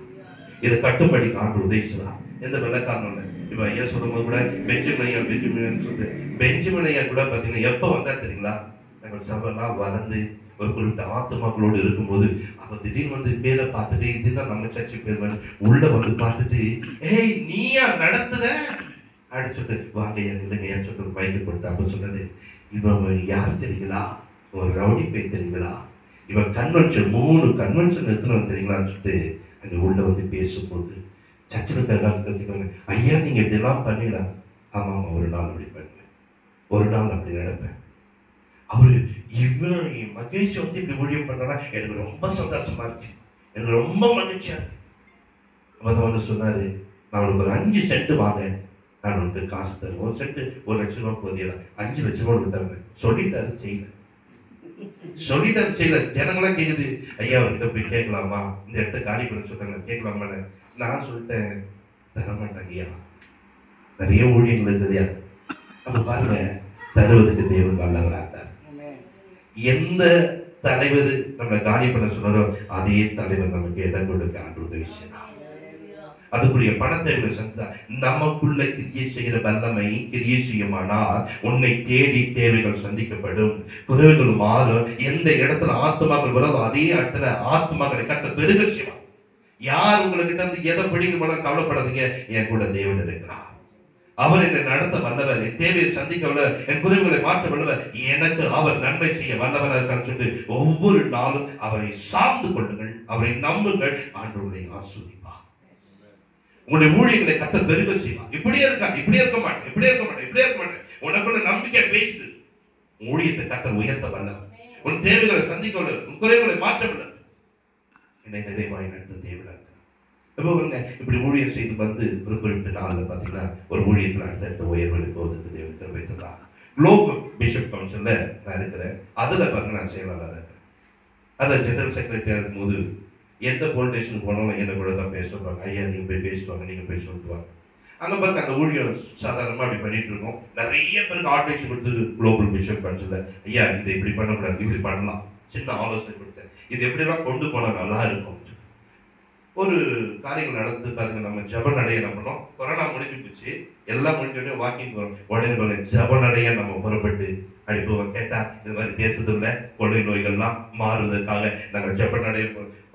இதை கட்டும்படி ஆண்டவர் உதவிச்சுதான். எந்த வெள்ளக்காரனும் இல்லை. இப்போ ஐயா சொல்லும்போது கூட பெஞ்சமின் சொல்லிட்டு பெஞ்சமின் ஐயா கூட பார்த்தீங்கன்னா எப்போ வந்தா தெரியுங்களா, நாங்கள் சபைலாம் வளர்ந்து ஒரு குறிப்பிட்ட ஆத்துமாக்களோடு இருக்கும்போது அப்போ திடீர்னு வந்து பேரை பார்த்துட்டு இதுதான் நம்ம சர்ச்சை பேர் வந்து உள்ள வந்து பார்த்துட்டு ஏய் நீயா நடத்துத அப்படின்னு சொல்லிட்டு வாங்க ஐயா இல்லைங்கய்யான்னு சொல்லிட்டு ஒரு பைக்கு கொடுத்து அப்போ சொன்னது, இவன் யார் தெரியுங்களா, ஒரு ரவுடி போய் தெரியுங்களா, இவன் கன்வென்ஷன் 3 கன்வென்ஷன் எடுத்துன்னு தெரியுங்களான்னு சொல்லிட்டு அங்கே உள்ள வந்து பேசும்போது சர்ச்சில் கேட்காங்க, ஐயா நீங்கள் இப்படிலாம் பண்ணிடலாம். ஆமாம் ஆமாம், ஒரு நாள் அப்படி பண்ணுவேன், ஒரு நாள் அப்படி நடப்பேன். அவரு இவன் மகேஷ் வந்து இப்படி ஊழியம் பண்ணனா எனக்கு ரொம்ப சந்தோஷமா இருக்கு, எனக்கு ரொம்ப மகிழ்ச்சியா இருக்கு. அவன் வந்து சொன்னாரு, நான் உனக்கு ஒரு 5 சென்ட் வாங்க, நான் உனக்கு காசு தருவேன். 1 சென்ட் 1 லட்ச ரூபா போதியலாம், 5 லட்ச ரூபா உனக்கு தருவேன். சொல்லிட்டாரு செய்யல, சொல்லிட்டாரு செய்யல. ஜனங்களாம் கேக்குது, ஐயா அவர்கிட்ட போய் கேட்கலாமா, இந்த இடத்த காலி பண்ண சொல்றாங்க, கேட்கலாமான்னு. நான் சொல்லிட்டேன், தரமாட்டாங்க ஐயா, நிறைய ஊழியங்கள் இருக்குதுயா. அப்ப பாருங்க, தருவதற்கு தேவன் வல்லவராக இருந்தார். எந்த தலைவர் நம்மளை காலி பண்ண சொன்னாரோ அதே தலைவர் நமக்கு இடம் கொடுக்க ஆண்டு உதவி செய்யலாம். அதுக்குரிய பணத்தை சந்தா நமக்குள்ள கிரியை செய்கிற வல்லமை கிரியை செய்யுமானால் உன்னை தேடி தேவைகள் சந்திக்கப்படும், குறைவுகள் மாறும். எந்த இடத்துல ஆத்மாக்கள் வருதோ அதே இடத்துல ஆத்மாக்களை கட்ட பெருக செய்வான். யார் உங்ககிட்ட இருந்து எதை பிடிக்கணும் கவலைப்படாதீங்க, என் கூட தேவன் இருக்கிறார். அவர் என்னை நடத்த வல்லவர், என் தேவையை சந்திக்க வல்லவர், என் குறைவுகளை மாற்ற வல்லவர், எனக்கு அவர் நன்மை செய்ய வல்லவராக இருக்கான்னு சொல்லிட்டு ஒவ்வொரு நாளும் அவரை சார்ந்து கொள்ளுங்கள், அவரை நம்புங்கள். ஆண்டவரை ஆசீர்வதிப்பார். உங்களுடைய ஊழியர்களை கர்த்தர் பெருக செய்வார். இப்படியே இருக்கா, இப்படியே இருக்க மாட்டேன், இப்படியே இருக்க மாட்டேன், இப்படியே இருக்க மாட்டேன். உனக்குள்ள நம்பிக்கை பேசுது. ஊழியத்தை கர்த்தர் உயர்த்த வல்லவர், உன் தேவைகளை சந்திக்க வல்லவர், உன் குறைவுகளை மாற்ற வல்லவர். என்னை நிறைவாய் நடத்த தேவனாக இப்போ இப்படி ஊழியர் செய்து வந்து ஒரு குறிப்பிட்ட நாளில் பார்த்தீங்கன்னா ஒரு ஊழியத்தில் அடுத்தடுத்த உயர்வுகளை போவதற்கு தேவன் கிருபை தந்தார். குளோபல் பிஷப் கவுன்சிலில் நான் இருக்கிறேன். அதில் பாருங்க நான் செயலாளராக இருக்கிறேன். அதில் ஜெனரல் செக்ரட்டரியாக இருக்கும்போது எந்த போலீஸ் ஸ்டேஷனுக்கு போனாலும் என்ன கூட தான் பேச சொல்லுவாங்க. ஐயா நீங்கள் போய் பேசுவாங்க, நீங்கள் போய் சொல்லுவாங்க. அங்கே பாருங்க அந்த ஊழியர் சாதாரணமாக அப்படி பண்ணிட்டு இருக்கோம். நிறைய பேருக்கு ஆர்டினேஷன் கொடுத்து குளோபல் பிஷப் கவுன்சிலில் ஐயா இதை இப்படி பண்ணக்கூடாது, இப்படி பண்ணலாம், சின்ன ஆலோசனை கொடுத்தேன், இது எப்படிலாம் கொண்டு போனால் நல்லா இருக்கும். ஒரு காரியங்கள் நடந்து பாருங்க. நம்ம ஜப நடைய என்ன பண்ணோம், கொரோனா முடிஞ்சு போச்சு, எல்லாம் முடிஞ்சோடனே வாக்கிங் போகிறோம். உடனே ஜப நடைய நம்ம புறப்பட்டு அடிப்போம். கேட்டா இது மாதிரி தேசத்துல கொள்ளை நோய்கள்லாம் மாறுவதற்காக நாங்கள் ஜப நடைய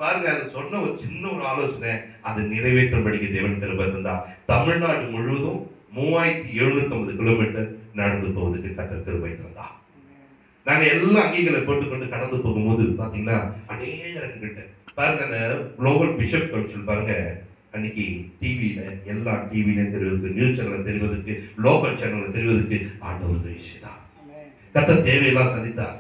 பாருங்க. அது சொன்ன ஒரு சின்ன ஒரு ஆலோசனை அது நிறைவேற்றும்படிக்கு தேவன் கிருபை இருந்தா தமிழ்நாடு முழுவதும் 3750 கிலோமீட்டர் நடந்து போவதற்கு கர்த்தர் கிருபை தந்தா. நாங்க எல்லா அங்கீகளை போட்டுக்கொண்டு கடந்து போகும்போது பாத்தீங்கன்னா அநேகர்கிட்ட பாருங்க அந்த குளோபல் பிஷப் கவுன்சில் பாருங்க அன்னைக்கு டிவியில எல்லா டிவிலையும் தெரிவதற்கு, நியூஸ் சேனல் தெரிவதற்கு, லோக்கல் சேனல் தெரிவதற்கு ஆண்டவர் உதவி செய்தார். கர்த்தர் தேவையெல்லாம் சந்தித்தார்.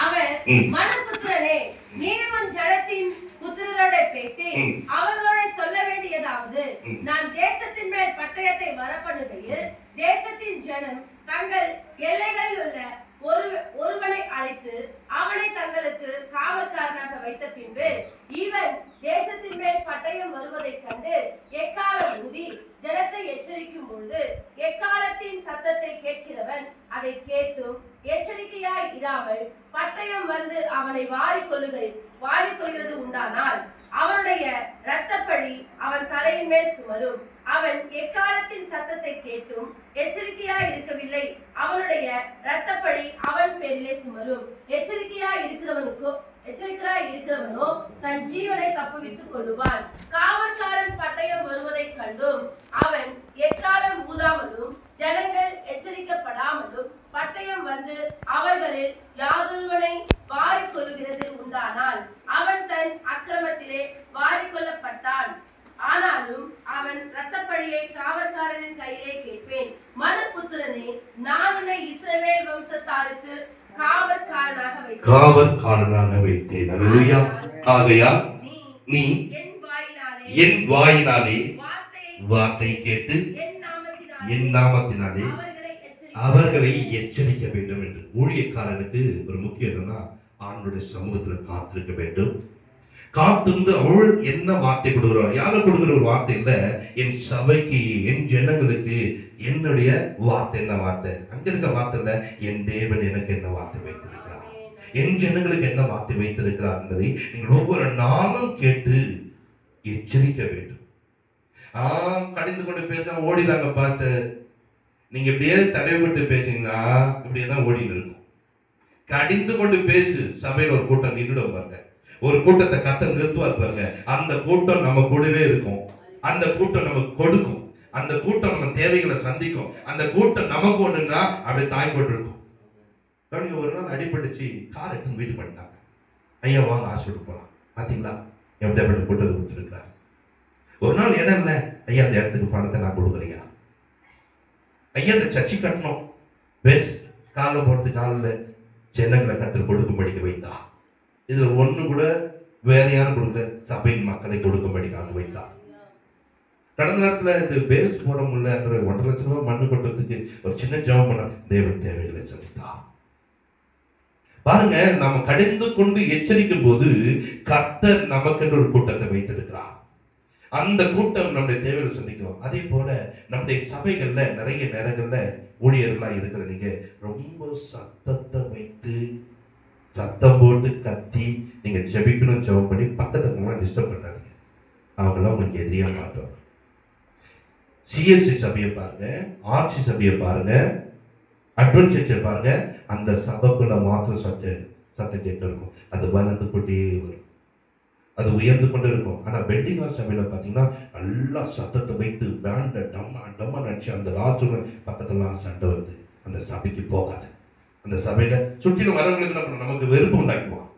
அவர் மனபுத்திரனே நீதிமன் ஜனத்தின் புத்திரரோட பேசி அவர்களோட சொல்ல வேண்டியதாவது, நான் தேசத்தின் மேல் பட்டயத்தை வரப்பண்ணுகையில் தேசத்தின் ஜனம் தங்கள் எல்லைகளில் உள்ள ஒருவனை அழைத்து அவனை தங்களுக்கு காவல்காரனாக வைத்த பின்பு இவன் தேசத்தின் மேல் பட்டயம் வருவதைக் கண்டு எக்காலம் ஊதி ஜனத்தை எச்சரிக்கும் பொழுது எக்காலத்தின் சத்தத்தை கேட்கிறவன் அதை கேட்டும் எச்சரிக்கையாய் இராமல் பட்டயம் வந்து அவனை வாரிக்கொள்கிறது உண்டானால் அவனுடைய இரத்தப்பழி அவன் தலையின் மேல் சுமரும். அவன் எக்காலத்தின் சத்தத்தை கேட்டும் எச்சரிக்கையாய் இருக்கவில்லை, அவனுடைய இரத்தப்பழி அவன் பேரிலே சுமரும். எச்சரிக்கையாய் இருக்கிறவனோ தன் ஜீவனை தப்புவித்துக் கொள்ளுவான். காவற்காரன் பட்டயம் வருவதைக் கண்டும் அவன் எக்காலம் ஊதாமலும் ஜனங்கள் எச்சரிக்கப்படாமலும் பட்டயம் வந்து அவர்களில் யாதொருவனை வாரிக்கொள்ளுகிறது உண்டானால் அவன் தன் அக்கிரமத்திலே வாரிக்கொள்ளப்பட்டான். ஆனாலும் அவன் இரத்தப்பழியை காவற்காரனின் கையிலே கேட்பேன். மனுபுத்திரனே நான் உன்னை இஸ்ரவேல் வம்சத்தாருக்கு காவற்காரனாக வைத்தேன். அல்லேலூயா. ஆகையால் நீ என் வாயினாலே வார்த்தை கேட்டு என் நாமத்தினாலே அவர்களை எச்சரிக்க வேண்டும் என்று. ஊழியக்காரனுக்கு ஒரு முக்கியம் என்னன்னா ஆண்டவருடைய சமூகத்துல காத்திருக்க வேண்டும். காத்திருந்து அவள் என்ன வார்த்தை கொடுக்கிறார், யாரை கொடுக்கிற ஒரு வார்த்தை இல்லை, என் சபைக்கு என் ஜனங்களுக்கு என்னுடைய வார்த்தை என்ன வார்த்தை, அங்க இருக்க வார்த்தை இல்லை, என் தேவன் எனக்கு என்ன வார்த்தை வைத்திருக்கிறார், என் ஜனங்களுக்கு என்ன வார்த்தை வைத்திருக்கிறார் என்பதை நீங்கள் ஒவ்வொரு நாளும் கேட்டு எச்சரிக்க வேண்டும். கடிந்து கொண்டு பேச ஓடிதாங்க பார்த்து நீங்க இப்படியே தடைபட்டு பேசிங்கன்னா இப்படியே தான் ஓடின்னு இருக்கும். கடிந்து கொண்டு பேசு. சபையில் ஒரு கூட்டம் நின்றுடும் பாருங்க, ஒரு கூட்டத்தை கர்த்தர் நிறுத்துவார் பாருங்க. அந்த கூட்டம் நம்ம கூடவே இருக்கும், அந்த கூட்டம் நமக்கு கொடுக்கும், அந்த கூட்டம் நம்ம தேவைகளை சந்திக்கும், அந்த கூட்டம் நமக்கு ஒண்ணுன்னா அப்படி தாய் போட்டு இருக்கும். ஒரு நாள் அடிபட்டுச்சு, கார் எடுத்து வீட்டு பண்ணிட்டாங்க. ஐயா வாங்க ஹாஸ்பிட்டல் போகலாம், பார்த்தீங்களா எப்படிப்பட்ட கூட்டத்தை கொடுத்துருக்காரு. ஒரு நாள் இடம் இல்லை, ஐயா அந்த இடத்துக்கு பணத்தை நான் கொடுக்குறேயா, ஐயா அந்த சர்ச்சை கட்டணும், பெஸ் காலில் போடுறதுக்கு காலில் ஜனங்களை கர்த்தர் கொடுக்கும்படிக்க வைத்தா. இதுல ஒண்ணு கூட வேற யாரும் கொடுக்கல, சபையின் மக்களை கொடுக்கும்படிக்காக வைத்தா. கடந்த நேரத்துல இந்த பேஸ் போட முடியல, 1.5 லட்சம் ரூபாய் மண்ணு கொட்டுறதுக்கு ஒரு சின்ன ஜெபம் பண்ண தேவன் தேவைகளை சொல்லித்தா. பாருங்க, நாம கடிந்து கொண்டு எச்சரிக்கும் போது கர்த்தர் நமக்கென்று ஒரு கூட்டத்தை வைத்திருக்கிறார். அந்த கூட்டம் நம்முடைய தேவைகளை சந்திக்கும். அதே போல நம்முடைய சபைகள்ல நிறைய நேரங்கள்ல ஊழியர்களா இருக்கிற நீங்க ரொம்ப சத்தத்தை வைத்து சத்தம் போட்டு கத்தி நீங்க ஜெபிக்கணும், ஜெபம் பண்ணி பக்கத்துல டிஸ்டர்ப் பண்ணாதீங்க. அவங்களாம் உங்களுக்கு எதிரியா மாட்டோம். சிஎஸ்சி சபையை பாருங்க, ஆர்சி சபையை பாருங்க, அட்வென்ட் சர்ச்சை பாருங்க, அந்த சபைக்குள்ள மாத்திரம் சத்தம் கேட்டு இருக்கும். அது வளர்ந்து கொண்டே வரும். அது உயர்ந்து கொண்டு இருக்கும். ஆனால் பெண்டிகால் சபையில் பார்த்தீங்கன்னா நல்லா சத்தத்தை வைத்து பேண்டை டம்மா நடிச்சு அந்த லாஸ்ட் பக்கத்துலாம் சண்டை வருது. அந்த சபைக்கு போகாது. அந்த சபையில் சுற்றிலும் வரவங்களுக்கு நம்ம நமக்கு வெறுப்பு உண்டாக்குவோம்.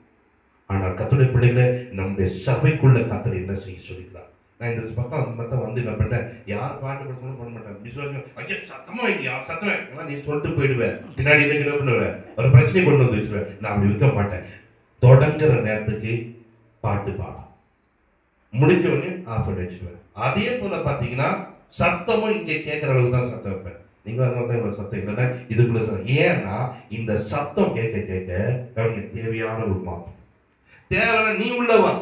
ஆனால் கர்த்தருடைய பிள்ளைகளை நம்முடைய சபைக்குள்ள கர்த்தர் என்ன செய்ய சொல்லிக்கிறார். நான் இந்த பக்கம் அந்த மொத்தம் வந்து என்ன பண்ணேன், யார் பாட்டு கொடுத்தாலும் பண்ண மாட்டேன். விசுவாசம் ஐயோ சத்தமா வைக்கியா சத்தமே நீ சொல்லிட்டு போயிடுவேன். பின்னாடி என்ன பண்ணுவேன், ஒரு பிரச்சனை கொண்டு வந்து வச்சுருவேன். நான் அப்படி இருக்க மாட்டேன். தொடங்குற நேரத்துக்கு பாட்டு பாடும், முடிஞ்ச உடனே ஆஃப் பண்ணி வச்சுருவேன். அதே போல பார்த்தீங்கன்னா சத்தமும் இங்கே கேட்குற அளவுக்கு தான் சத்தம் வைப்பேன். நீங்களும் அதனால தான் இவ்வளோ சத்தம் இல்லைன்னா இதுக்குள்ள சத்தம். ஏன்னா இந்த சத்தம் கேட்க கேட்க அவனுக்கு தேவையான ஒரு மாற்றம் தேவையான. நீ உள்ளவா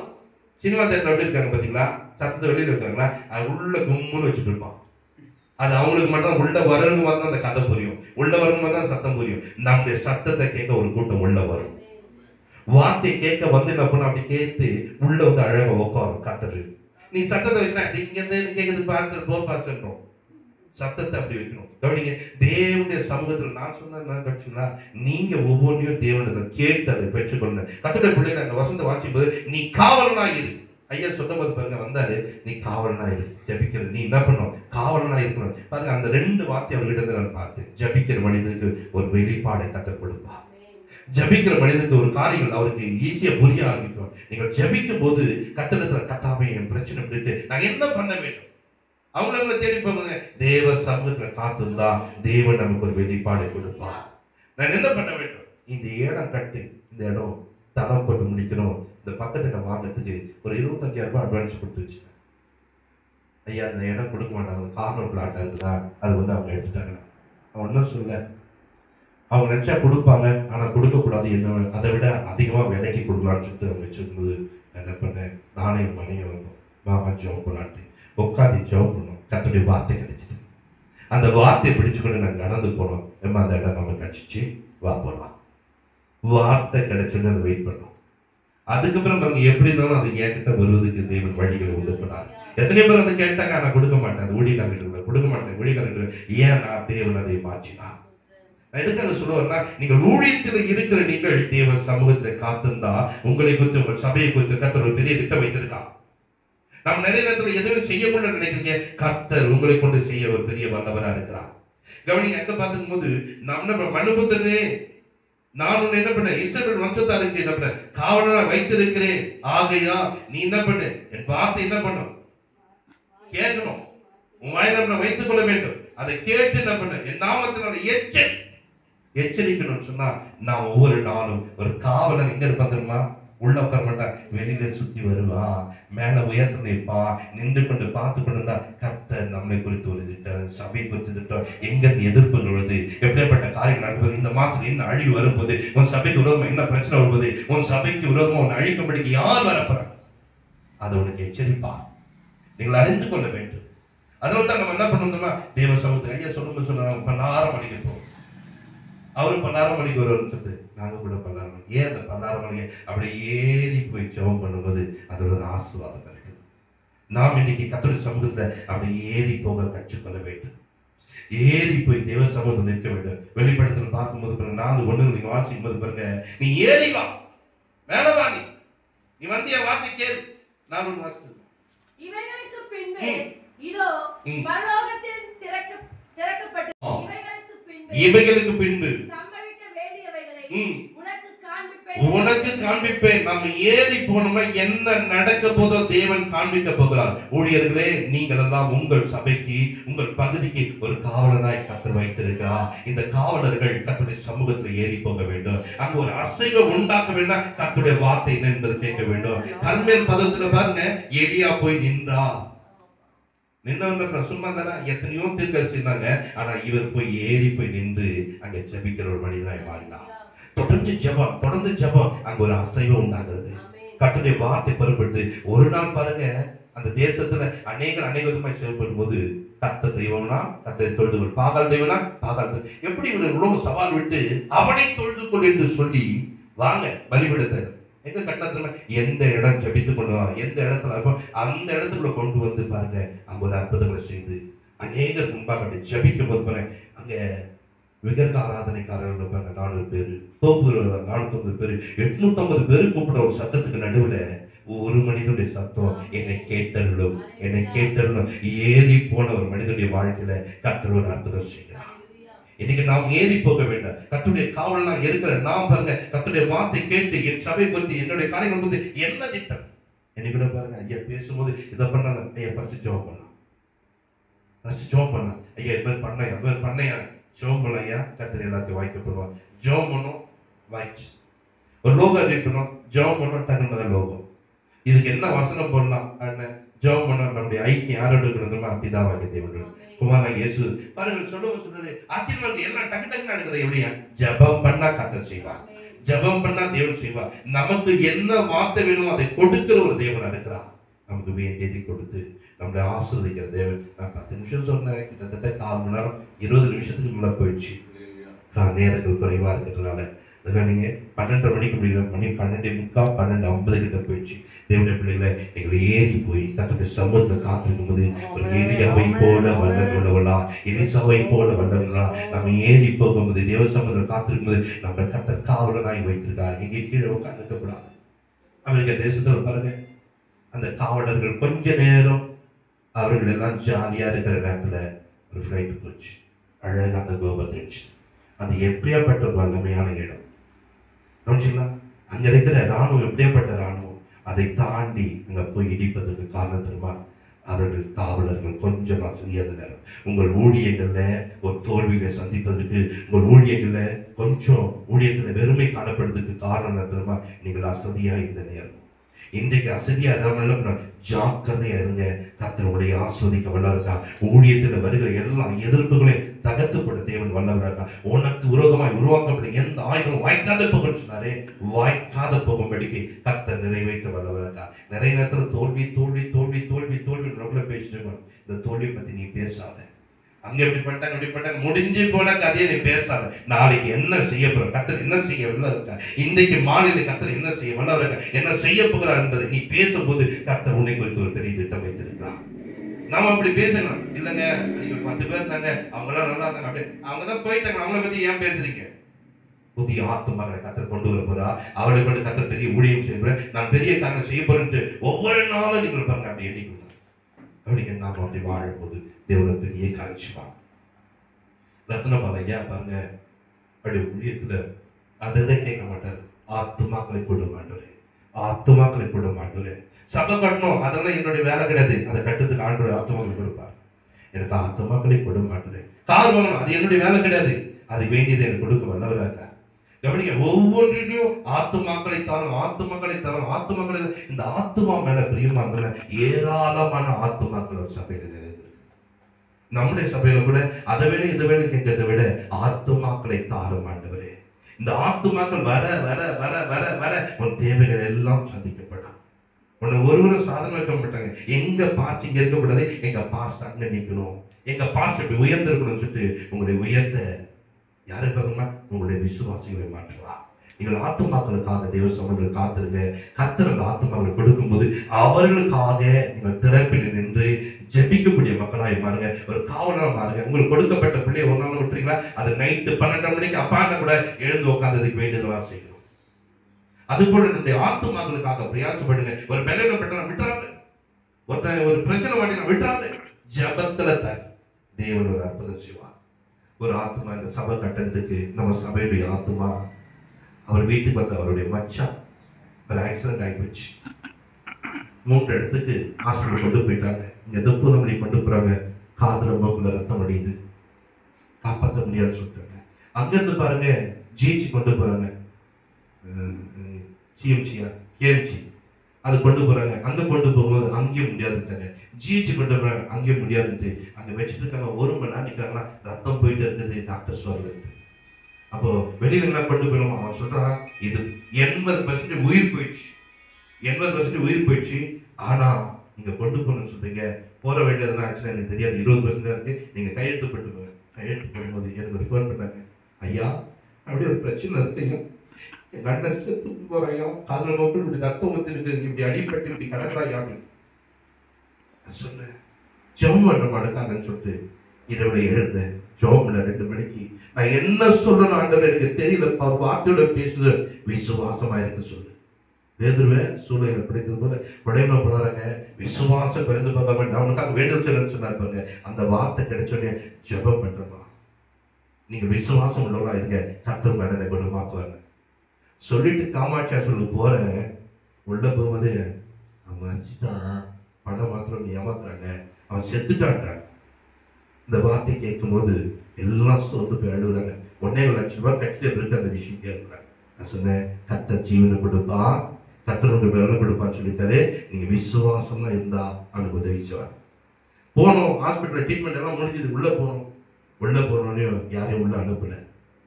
சினிமா தேட்டர் எப்படி இருக்காங்க பார்த்தீங்களா, சத்தத்தை வெளியில் இருக்காங்களா, அது உள்ள கும்முன்னு வச்சுட்டு இருப்பான். அது அவங்களுக்கு மட்டும் உள்ள வரவங்க மட்டும் அந்த கதை புரியும், உள்ள வரவங்க தான் சத்தம் புரியும். நம்முடைய சத்தத்தை கேட்க ஒரு கூட்டம் உள்ள வரும். வார்த்தை கேட்க வந்து என்ன பண்ண அப்படி கேட்டு உள்ள வந்து அழகா உட்காரும் கத்துரு. நீ சத்தத்தை வைக்கணும், இங்க இருந்து கேட்குது பாஸ்டர் போ பாஸ்டர்ன்றோம். சத்தத்தை அப்படி வைக்கணும். கவனிங்க, தேவனுடைய சமூகத்தில் நான் சொன்னா நீங்க ஒவ்வொன்றையும் தேவனிடம் கேட்டு அதை பெற்றுக்கொள்ள. கர்த்தருடைய பிள்ளைங்க அந்த வசந்த வாசிக்கும் போது நீ காவலனாயிரு. ஐயா சொன்ன போது பாருங்க வந்தாரு, நீ காவலனாயிரு. ஜபிக்கிற நீ என்ன பண்ணும், காவலனா இருக்கணும். பாருங்க அந்த 2 வார்த்தை அவர்கிட்ட இருந்து நான் பார்த்தேன். ஜபிக்கிற மனிதனுக்கு ஒரு வெளிப்பாடை கற்றுக் கொடுப்பா. ஜபிக்கிற மனிதனுக்கு ஒரு காரியங்கள் அவருக்கு ஈஸியா புரிய ஆரம்பிக்கும். நீங்கள் ஜபிக்கும் போது கர்த்தரிடத்துல கர்த்தாவே என் பிரச்சனை இருக்கு, நான் என்ன பண்ண வேண்டும், அவங்கள தேடி போங்க. தேவ சமூகத்துல காத்திருந்தா தேவன் நமக்கு ஒரு வெளிப்பாடை கொடுப்பா. நான் என்ன பண்ண வேண்டும், இந்த இடம் கட்டு, இந்த இடம் தரம் போட்டு முடிக்கணும், இந்த பக்கத்துக்கு வாங்கிறதுக்கு ஒரு 25,000 ரூபாய் அட்வான்ஸ் கொடுத்து வச்சுக்கேன். ஐயா அந்த இடம் கொடுக்க மாட்டாங்க, கார்னர் பிளாட்டாக இருக்குதா, அது வந்து அவங்க எடுத்துட்டாங்க. அவன் ஒன்றும் சொல்ல, அவங்க நினச்சா கொடுப்பாங்க, ஆனால் கொடுக்கக்கூடாது, என்ன அதை விட அதிகமாக விலைக்கு கொடுக்கலான்னு சொல்லிட்டு அவங்க வச்சுருந்தது. என்ன பண்ணேன், நானே மனைவி வந்தோம், மாமா ஜோப் பண்ணலான்ட்டு உட்காந்து ஜோப் பண்ணோம். கர்த்தருடைய வார்த்தை கிடைச்சிது. அந்த வார்த்தையை பிடிச்சுக்கொண்டு நாங்கள் நடந்து போனோம். நம்ம அந்த இடம் நம்ம கிடச்சிச்சு, வா போகலாம். வார்த்தை கிடைச்சுன்னு அதை வெயிட் பண்ணோம். அதுக்கப்புறம் அவங்க எப்படி இருந்தாலும் அது என்கிட்ட வருவதுக்கு தேவன் வழிகளை உண்டு பண்ணார். எத்தனை பேர் அதை கேட்டாங்க, ஆனால் கொடுக்க மாட்டேன், அது ஊழியக்காரர்கள் கொடுக்க மாட்டேன், ஊழியக்காரர்கள் ஏன்னா தேவன் அதை மாற்றினார். நான் எதுக்காக சொல்லுவேன்னா, நீங்கள் ஊழியத்தில் இருக்கிற நீங்கள் தேவ சமூகத்தில் காத்திருந்தா உங்களை குறித்து உங்கள் சபையை குறித்து கர்த்தர் ஒரு பெரிய திட்டம் வைத்திருக்கா. நாம் நிறைய நேரத்தில் எதுவும் செய்ய முடியல நினைக்கிறீங்க, கர்த்தர் உங்களை கொண்டு செய்ய ஒரு பெரிய வல்லவராக இருக்கிறார். கவனிங்க, எங்க பார்த்துக்கும் போது நம்ம மனுபுத்தனே நான் உன்னை என்ன பண்ண இஸ்ரவேல் வம்சத்தாருக்கு என்ன பண்ண காவலனா வைத்திருக்கிறேன், ஆகையா நீ என்ன பண்ணு, என் வார்த்தை என்ன பண்ணும் கேட்கணும், உன் வாயில வைத்துக் கொள்ள வேண்டும். அதை கேட்டு என்ன பண்ண என் நாமத்தினால எச்சரிக்கணும்னு சொன்னா நான் ஒவ்வொரு நாளும் ஒரு காவலன் எங்க இருப்பான், உள்ள உட்கார மாட்டான், வெளியில சுத்தி வருவான், மேல உயர்த்து நிற்பான், நின்று கொண்டு பார்த்து கொண்டு இருந்தா கர்த்தர் நம்மளை குறித்து ஒரு திட்டம், சபை குறித்து திட்டம், எங்க எதிர்ப்புகள் வருது, எப்படிப்பட்ட காரியம் நடப்பது, இந்த மாசத்துல என்ன அழிவு வரும்போது, உன் சபைக்கு விரோதமா என்ன பிரச்சனை வருவது, உன் சபைக்கு விரோதமா உன் அழிக்கும்படிக்கு யார் வரப்போறாங்க, அதை உனக்கு எச்சரிப்பா. நீங்கள் அறிந்து கொள்ள வேண்டும். அதனால தான் நம்ம என்ன பண்ணணும்னா தேவ சமூகத்தை ஐயா சொல்லுங்க சொன்னாங்க 16 மணிக்கு போவோம். அவரு 16 மணிக்கு வருவார்னு சொல்லிட்டு நாங்க கூட 16 மணி. ஏன் அந்த 16 மணிக்கு அப்படி ஏறி போய் ஜெபம் பண்ணும்போது அதோட ஒரு ஆசீர்வாதம் இருக்குது. நாம் இன்னைக்கு கர்த்தருடைய சமூகத்துல அப்படி ஏறி போக கற்றுக்கொள்ள வேண்டும். ஏறி போய் தேவ சமூகத்தில் நிற்க வேண்டும். வெளிப்படத்தில் பார்க்கும்போது பாருங்க, 4:1 நீங்க வாசிக்கும் போது பாருங்க, நீ ஏறி வா, மேல வா, நீ வந்து என் வார்த்தை கேளு. 4:1 வாசித்து இவைகளுக்கு பின்பு இதோ பரலோகத்தில் திறக்கப்பட்டது. இவைகளுக்கு பின்பு சம்பவிக்க வேண்டியவைகளை உனக்கு காண்பிப்பேன். நம்ம ஏறி போனோம்னா என்ன நடக்க போதோ தேவன் காண்பிக்க போகிறார். ஊழியர்களே, நீங்கள் எல்லாம் உங்கள் சபைக்கு உங்கள் பகுதிக்கு ஒரு காவலனாய் கர்த்தர் வைத்திருக்கிறார். இந்த காவலர்கள் கர்த்தருடைய சமூகத்தில் ஏறி போக வேண்டும். அங்க ஒரு அசைவை உண்டாக்க வேண்டும். கர்த்தருடைய வார்த்தை என்ன என்பதை கேட்க வேண்டும். கர்மேல் பர்வதத்துல பாருங்க, எலியா போய் நின்றார். நின்றவங்க சும்மா தானே, எத்தனையோ தீர்க்கதரிசி இருந்தாங்க, ஆனா இவர் போய் ஏறி போய் நின்று அங்க ஜெபிக்கிற ஒரு மனிதனாய் மாறினார். தொடர்ந்து ஜெபம், அங்க ஒரு அசைவு உண்டாகிறது. கர்த்தருடைய வார்த்தை பொறுப்படுது. ஒரு நாள் பாருங்க, அந்த தேசத்துல அநேக விதமாய் செயல்படும் போது கர்த்தர் தெய்வம்னா கர்த்தரை தொழுது கொள், பாகால் தெய்வம்னா பாகால். எப்படி இவர் உலக சவால் விட்டு அவனை தொழுது கொள் என்று சொல்லி வாங்க பலிபீடத்தை எங்க கட்டத்துல எந்த இடம் ஜபித்து கொண்டு எந்த இடத்துல இருக்கும் அந்த இடத்துக்குள்ள கொண்டு வந்து பாருங்க, அங்க ஒரு அற்புதங்களை செய்து அநேகர் முன்பாக அப்படி ஜபிக்கும் போது பாருங்க, அங்க விகர்க ஆராதனைக்காரர்கள் பாருங்க 400 பேர், தோப்பு 450 பேர், 850 பேர் கூப்பிட ஒரு சத்தத்துக்கு நடுவில் ஒரு மனிதனுடைய சத்தம் என்னை கேட்டருளும், என்னை கேட்டருளும். ஏறி போன ஒரு மனிதனுடைய வாழ்க்கையில கர்த்தர் ஒரு அற்புதம் செய்கிறார். இன்னைக்கு நாம் ஏறி போக வேண்டாம். கர்த்தருடைய காவல் நான் இருக்கிற நாம் பாருங்க, கர்த்தருடைய வார்த்தை கேட்டு என் சபை குறித்து என்னுடைய காரியங்கள் குறித்து என்ன திட்டம் என்னை கூட பாருங்க. ஐயா பேசும்போது இதை பண்ண ஐயா ஃபர்ஸ்ட் ஜோம் பண்ணலாம், ஃபர்ஸ்ட் ஜோம் பண்ணலாம். ஐயா இது மாதிரி பண்ண அது மாதிரி பண்ணையா ஜோம் பண்ண ஐயா, கர்த்தர் எல்லாத்தையும் வாய்க்கப்படுவான். ஜோம் பண்ணும் வாய்ச்சு ஒரு லோகம் இருக்கணும், ஜோம் பண்ணும் டக்குனு லோகம். இதுக்கு என்ன வசனம் போடலாம் அண்ணன் ஜெபம் பண்ண நம்முடைய ஐக்கியம் யாரோட இருக்கிறதுமா பிதாவாகிய தேவனோட குமாரனாகிய இயேசு பாருங்க சொல்றாரு. ஆச்சரியமா இருக்கு, எல்லாம் டக்கு டக்குன்னு நடக்குது. எப்படியா? ஜெபம் பண்ணா கர்த்தர் செய்வார், ஜெபம் பண்ணா தேவன் செய்வார். நமக்கு என்ன வார்த்தை வேணுமோ அதை கொடுக்கிற ஒரு தேவனா இருக்கிறார். நமக்கு வேண்டியதை கொடுத்து நம்மளை ஆசீர்வதிக்கிற தேவன். நான் 10 நிமிஷம் சொன்னேன், கிட்டத்தட்ட 1/4 மணி நேரம் 20 நிமிஷத்துக்கு முன்னாடி போயிடுச்சு. நேரங்கள் குறைவா இருக்கிறதுனால நீங்க 12:30 மணிக்கு முடியும், மணி 12:45 12:50 கிட்ட போயிடுச்சு. தேவனுடைய பிள்ளைகளை எங்களை ஏறி போய் கர்த்தருடைய சமூகத்தில் காத்திருக்கும் போது ஒரு எலியாவை போல வல்லவர்களா, எலிசாவை போல வல்லவர்களா நம்ம ஏறி போகும்போது தேவ சமூகத்தில் காத்திருக்கும் போது நம்ம கர்த்தர் காவலனாய் வைத்திருக்கார். இங்கே கீழே உட்கார்ந்துக்க கூடாது. அமெரிக்க தேசத்தில் பாருங்க, அந்த காவலர்கள் கொஞ்ச நேரம் அவர்கள் எல்லாம் ஜாலியா இருக்கிற நேரத்துல ஒரு ஃபிளைட் போச்சு, அழகாக அந்த கோபத்தை இருந்துச்சு. அது எப்படியாப்பட்ட ஒரு வல்லமையான இடம் கவனிச்சுங்களா? அங்க இருக்கிற இராணுவம் எப்படியாப்பட்ட இராணுவம், அதை தாண்டி அங்க போய் இடிப்பதற்கு காரணம் தெரியுமா? அவர்கள் காவலர்கள் கொஞ்சம் அசதியான நேரம். உங்கள் ஊழியர்கள்ல ஒரு தோல்வியை சந்திப்பதற்கு, உங்கள் ஊழியர்கள்ல கொஞ்சம் ஊழியத்துல வெறுமை காணப்படுறதுக்கு காரணம் என்ன தெரியுமா? நீங்கள் அசதியா இந்த நேரம். இன்றைக்கு அசதியா இல்லாமல் ஜாக்கிரதையா இருங்க. கர்த்தர் உங்களை ஆஸ்வதிக்க வல்லவரா. ஊழியத்துல வருகிற எல்லா எதிர்ப்புகளையும் தகர்த்துப்பட தேவன் வல்லவரா. உனக்கு விரோதமாய் உருவாக்கப்படும் எந்த ஆயுதம் வாய்க்காத போகும் சொன்னாரே, வாய்க்காத போகும்படிக்கு கர்த்தர் நிறைவேற்ற வல்லவரா. நிறைய நேரத்துல தோல்வி தோல்வி தோல்வி தோல்வி தோல்வி நம்மள பேசிட்டு இந்த தோல்வியை பத்தி நீ பேசாத. அங்க எப்படி பண்ணிட்டாங்க இப்படி பண்ணிட்டாங்க முடிஞ்சு போன கதையை நீ பேசாத. நாளைக்கு என்ன செய்ய போற கர்த்தர் என்ன செய்ய வல்லவரா, இன்றைக்கு மாநில கர்த்தர் என்ன செய்ய வல்லவரா, என்ன செய்ய போகிறார் என்பதை நீ பேசும்போது கர்த்தர் உன்னை குறித்து ஒரு பெரிய திட்டம் வைத்திருக்கிறார். நாம அப்படி பேசணும் இல்லைங்க. நீங்க 10 பேர் இருந்தாங்க, அவங்களாம் நல்லா இருந்தாங்க, அப்படி அவங்க தான் போயிட்டாங்க, அவங்கள பத்தி ஏன் பேசுறீங்க? புதிய ஆத்துமாக்களை கர்த்தர் கொண்டு வர போறா. அவளை கொண்டு கர்த்தர் பெரிய ஊழியம் செய்ய போறேன், நான் பெரிய காரணம் செய்ய போறேன்ட்டு ஒவ்வொரு நாளும் நீங்கள் பாருங்க அப்படி எண்ணிக்கணும். அப்படிங்க நாம அப்படி வாழும்போது தேவனை பெரிய காட்சிவான். ரத்னபால் ஐயா பாருங்க, அப்படி ஊழியத்துல அதை கேட்க மாட்டார். ஆத்துமாக்களை கூட மாட்டோரு, ஆத்துமாக்களை கூட மாட்டோரு. சபை கட்டணும் அதெல்லாம் என்னுடைய வேலை கிடையாது, அதை கட்டுறதுக்கு ஆண்டவர் ஆத்துமாக்களை கொடுப்பார். எனக்கு ஆத்துமாக்களை கூட மாட்டோரு. கார் வாங்கணும் அது என்னுடைய வேலை கிடையாது, அது வேண்டியது எனக்கு கொடுக்க வல்லவரா இருக்கார். கவனிங்க, ஒவ்வொன்றிலையும் ஆத்துமாக்களை தரும், ஆத்துமாக்களை தரும், ஆத்துமாக்களை. இந்த ஆத்துமா மேல பிரியமா இருந்தா ஏராளமான ஆத்துமாக்கள் ஒரு சபையில நிறைந்திருக்கு. நம்முடைய சபையில கூட அதை வேணும் இதை வேணும் கேட்கறதை விட ஆத்துமாக்களை தாரும் ஆண்டவரே. இந்த ஆத்துமாக்கள் வர வர வர வர வர உன் தேவைகள் எல்லாம் சந்திக்கப்படும். உன்னை ஒருவரும் சாதனை வைக்க மாட்டாங்க. எங்க பாஸ்ட் இங்க இருக்கக்கூடாது, எங்க பாஸ்ட் அங்க நிற்கணும், எங்க பாஸ்ட் இப்படி உயர்ந்திருக்கணும்னு சொல்லிட்டு உங்களுடைய உயர்த்த யாரை பாருமா உங்களுடைய விசுவாசிகளை மாற்றலாம். நீங்கள் ஆத்துமாக்களுக்காக தேவ சமூகத்தில் காத்திருங்க. கர்த்தர் அந்த ஆத்துமாக்களை கொடுக்கும்போது அவர்களுக்காக நீங்கள் திறப்பில் நின்று ஜெபிக்கக்கூடிய மக்களாக மாறுங்க, ஒரு காவலராக மாறுங்க. உங்களுக்கு கொடுக்கப்பட்ட பிள்ளையை ஒரு நாள் விட்டுறீங்களா, அது நைட்டு 12 மணிக்கு அப்பாங்க கூட எழுந்து உட்கார்ந்ததுக்கு வேண்டியதெல்லாம் செய்யணும். அதுபோல நம்முடைய ஆத்துமாக்களுக்காக பிரயாசப்படுங்க. ஒரு பலனப்பட்ட விட்டுறாங்க, ஒருத்தன் ஒரு பிரச்சனை வாட்டி விட்டுறாங்க, ஜபத்துல தான் தேவன் ஒரு அற்புதம் செய்வார். ஒரு ஆத்மா இந்த சபை கட்டணத்துக்கு நம்ம சபையுடைய ஆத்மா அவர் வீட்டுக்கு வந்த அவருடைய மச்சான் ஒரு ஆக்சிடென்ட் ஆகி போச்சு. 3 இடத்துக்கு ஹாஸ்பிட்டல் கொண்டு போயிட்டாங்க. இங்க தப்புதமணி கொண்டு போறாங்க, காதுல மூக்குல ரத்தம் அடியுது, காப்பாற்ற முடியாதுன்னு சொல்லிட்டாங்க. அங்கிருந்து பாருங்க ஜிஹெச் கொண்டு போறாங்க, சிஎம்சியா கேஎம்சி அது கொண்டு போறாங்க. அங்க கொண்டு போகும்போது அங்கேயும் முடியாதுட்டாங்க. ஜிஹெச் கொண்டு போறாங்க, அங்கேயும் முடியாதுன்ட்டு அங்க வச்சுட்டு இருக்காங்க. 1 மணி நேரம் நிற்கிறாங்கன்னா ரத்தம் போயிட்டு இருக்குது, டாக்டர் சொல்றது. அப்போ வெளியில எல்லாம் கொண்டு போயிடும். அவன் சொல்றான் இது 80% உயிர் போயிடுச்சு, 80% உயிர் போயிடுச்சு. ஆனா நீங்க கொண்டு போகணும்னு சொல்றீங்க, போற வேண்டியதுலாம் ஆக்சுவலா எனக்கு தெரியாது, 20% இருக்கு, நீங்க கையெழுத்து போட்டுக்கோங்க. கையெழுத்து போடும்போது எனக்கு ஒரு ஃபோன் பண்ணாங்க, ஐயா அப்படியே ஒரு பிரச்சனை இருக்குங்க, எங்க அண்ணன் செத்து போறாயா, காதுல நோக்கில் இப்படி ரத்தம் ஊத்தி இருக்கு, இப்படி அடிப்பட்டு இப்படி கிடக்குறாயா அப்படின்னு சொன்னேன். ஜெபம் பண்ண மாட்டாங்கன்னு சொல்லிட்டு இரவுல எழுந்தேன். ஜெபம்ல 2 மணிக்கு நான் என்ன சொல்லணும் ஆண்டவர் எனக்கு தெரியல, வார்த்தையோட பேசுது, விசுவாசமா இருக்கு சொல்லு, பேதுருவை சூழ்நிலை பிடித்தது போல உடைமை போறாங்க, விசுவாசம் குறைந்து பார்க்காம நான் உனக்காக வேண்டுதல் செய்யணும்னு சொன்னார் பாருங்க. அந்த வார்த்தை கிடைச்சோடனே ஜெபம் பண்றமா, நீங்க விசுவாசம் உள்ளவங்களா இருங்க, கர்த்தர் மேடனை குணமாக்குவாங்க சொல்லிட்டு காமாட்சி ஹாஸ்பிட்டலுக்கு போறேன். உள்ள போகும்போது அவன் மறிச்சிட்டான், பணம் மாத்திரம் ஏமாத்துறாங்க, அவன் செத்துட்டான்றாங்க. இந்த வார்த்தை கேட்கும்போது எல்லாம் சோர்ந்து போய் அழுகுறாங்க. 1.5 லட்சம் ரூபாய் கட்டிட்டு பிறகு அந்த விஷயம் கேட்குறாங்க. நான் சொன்னேன், கர்த்தர் ஜீவனை கொடுப்பா, கர்த்தர் உங்களுக்கு வெள்ளம் கொடுப்பான்னு சொல்லித்தாரு, நீங்க விசுவாசமா இருந்தா அவனுக்கு உதவி செய்வார். போனோம், ஹாஸ்பிட்டலில் ட்ரீட்மெண்ட் எல்லாம் முடிஞ்சது. உள்ள போனோடனே யாரையும் உள்ள அனுப்பல,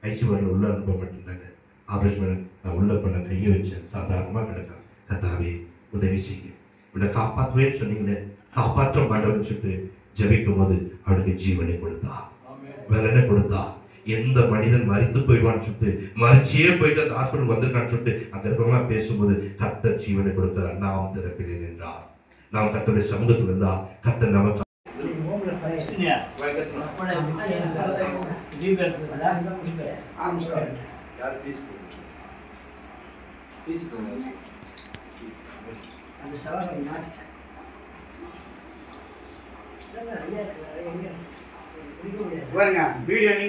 ஐசியூவில் உள்ள அனுப்ப மாட்டேங்கிறாங்க. ஆப்ரேஷன் நான் உள்ள பண்ண கையை வச்சேன், சாதாரணமாக கிடக்கான். கர்த்தாவே உதவி செய்யுங்க, இவனை காப்பாற்றுவேன்னு சொன்னீங்களே, காப்பாற்ற மாட்டேன்னு சொல்லிட்டு ஜெபிக்கும் போது அவனுக்கு ஜீவனை கொடுத்தா, வேற என்ன கொடுத்தா. எந்த மனிதன் மறித்து போயிடுவான்னு சொல்லிட்டு மறிச்சியே போயிட்டு அந்த ஹாஸ்பிட்டல் வந்திருக்கான்னு சொல்லிட்டு அங்க இருக்கவங்களாம் பேசும்போது கர்த்தர் ஜீவனை கொடுத்தார். நாம் திறப்பினேன் என்றார். நாம் கர்த்தருடைய சமூகத்தில் இருந்தா கர்த்தர் நமக்கு வீடியோ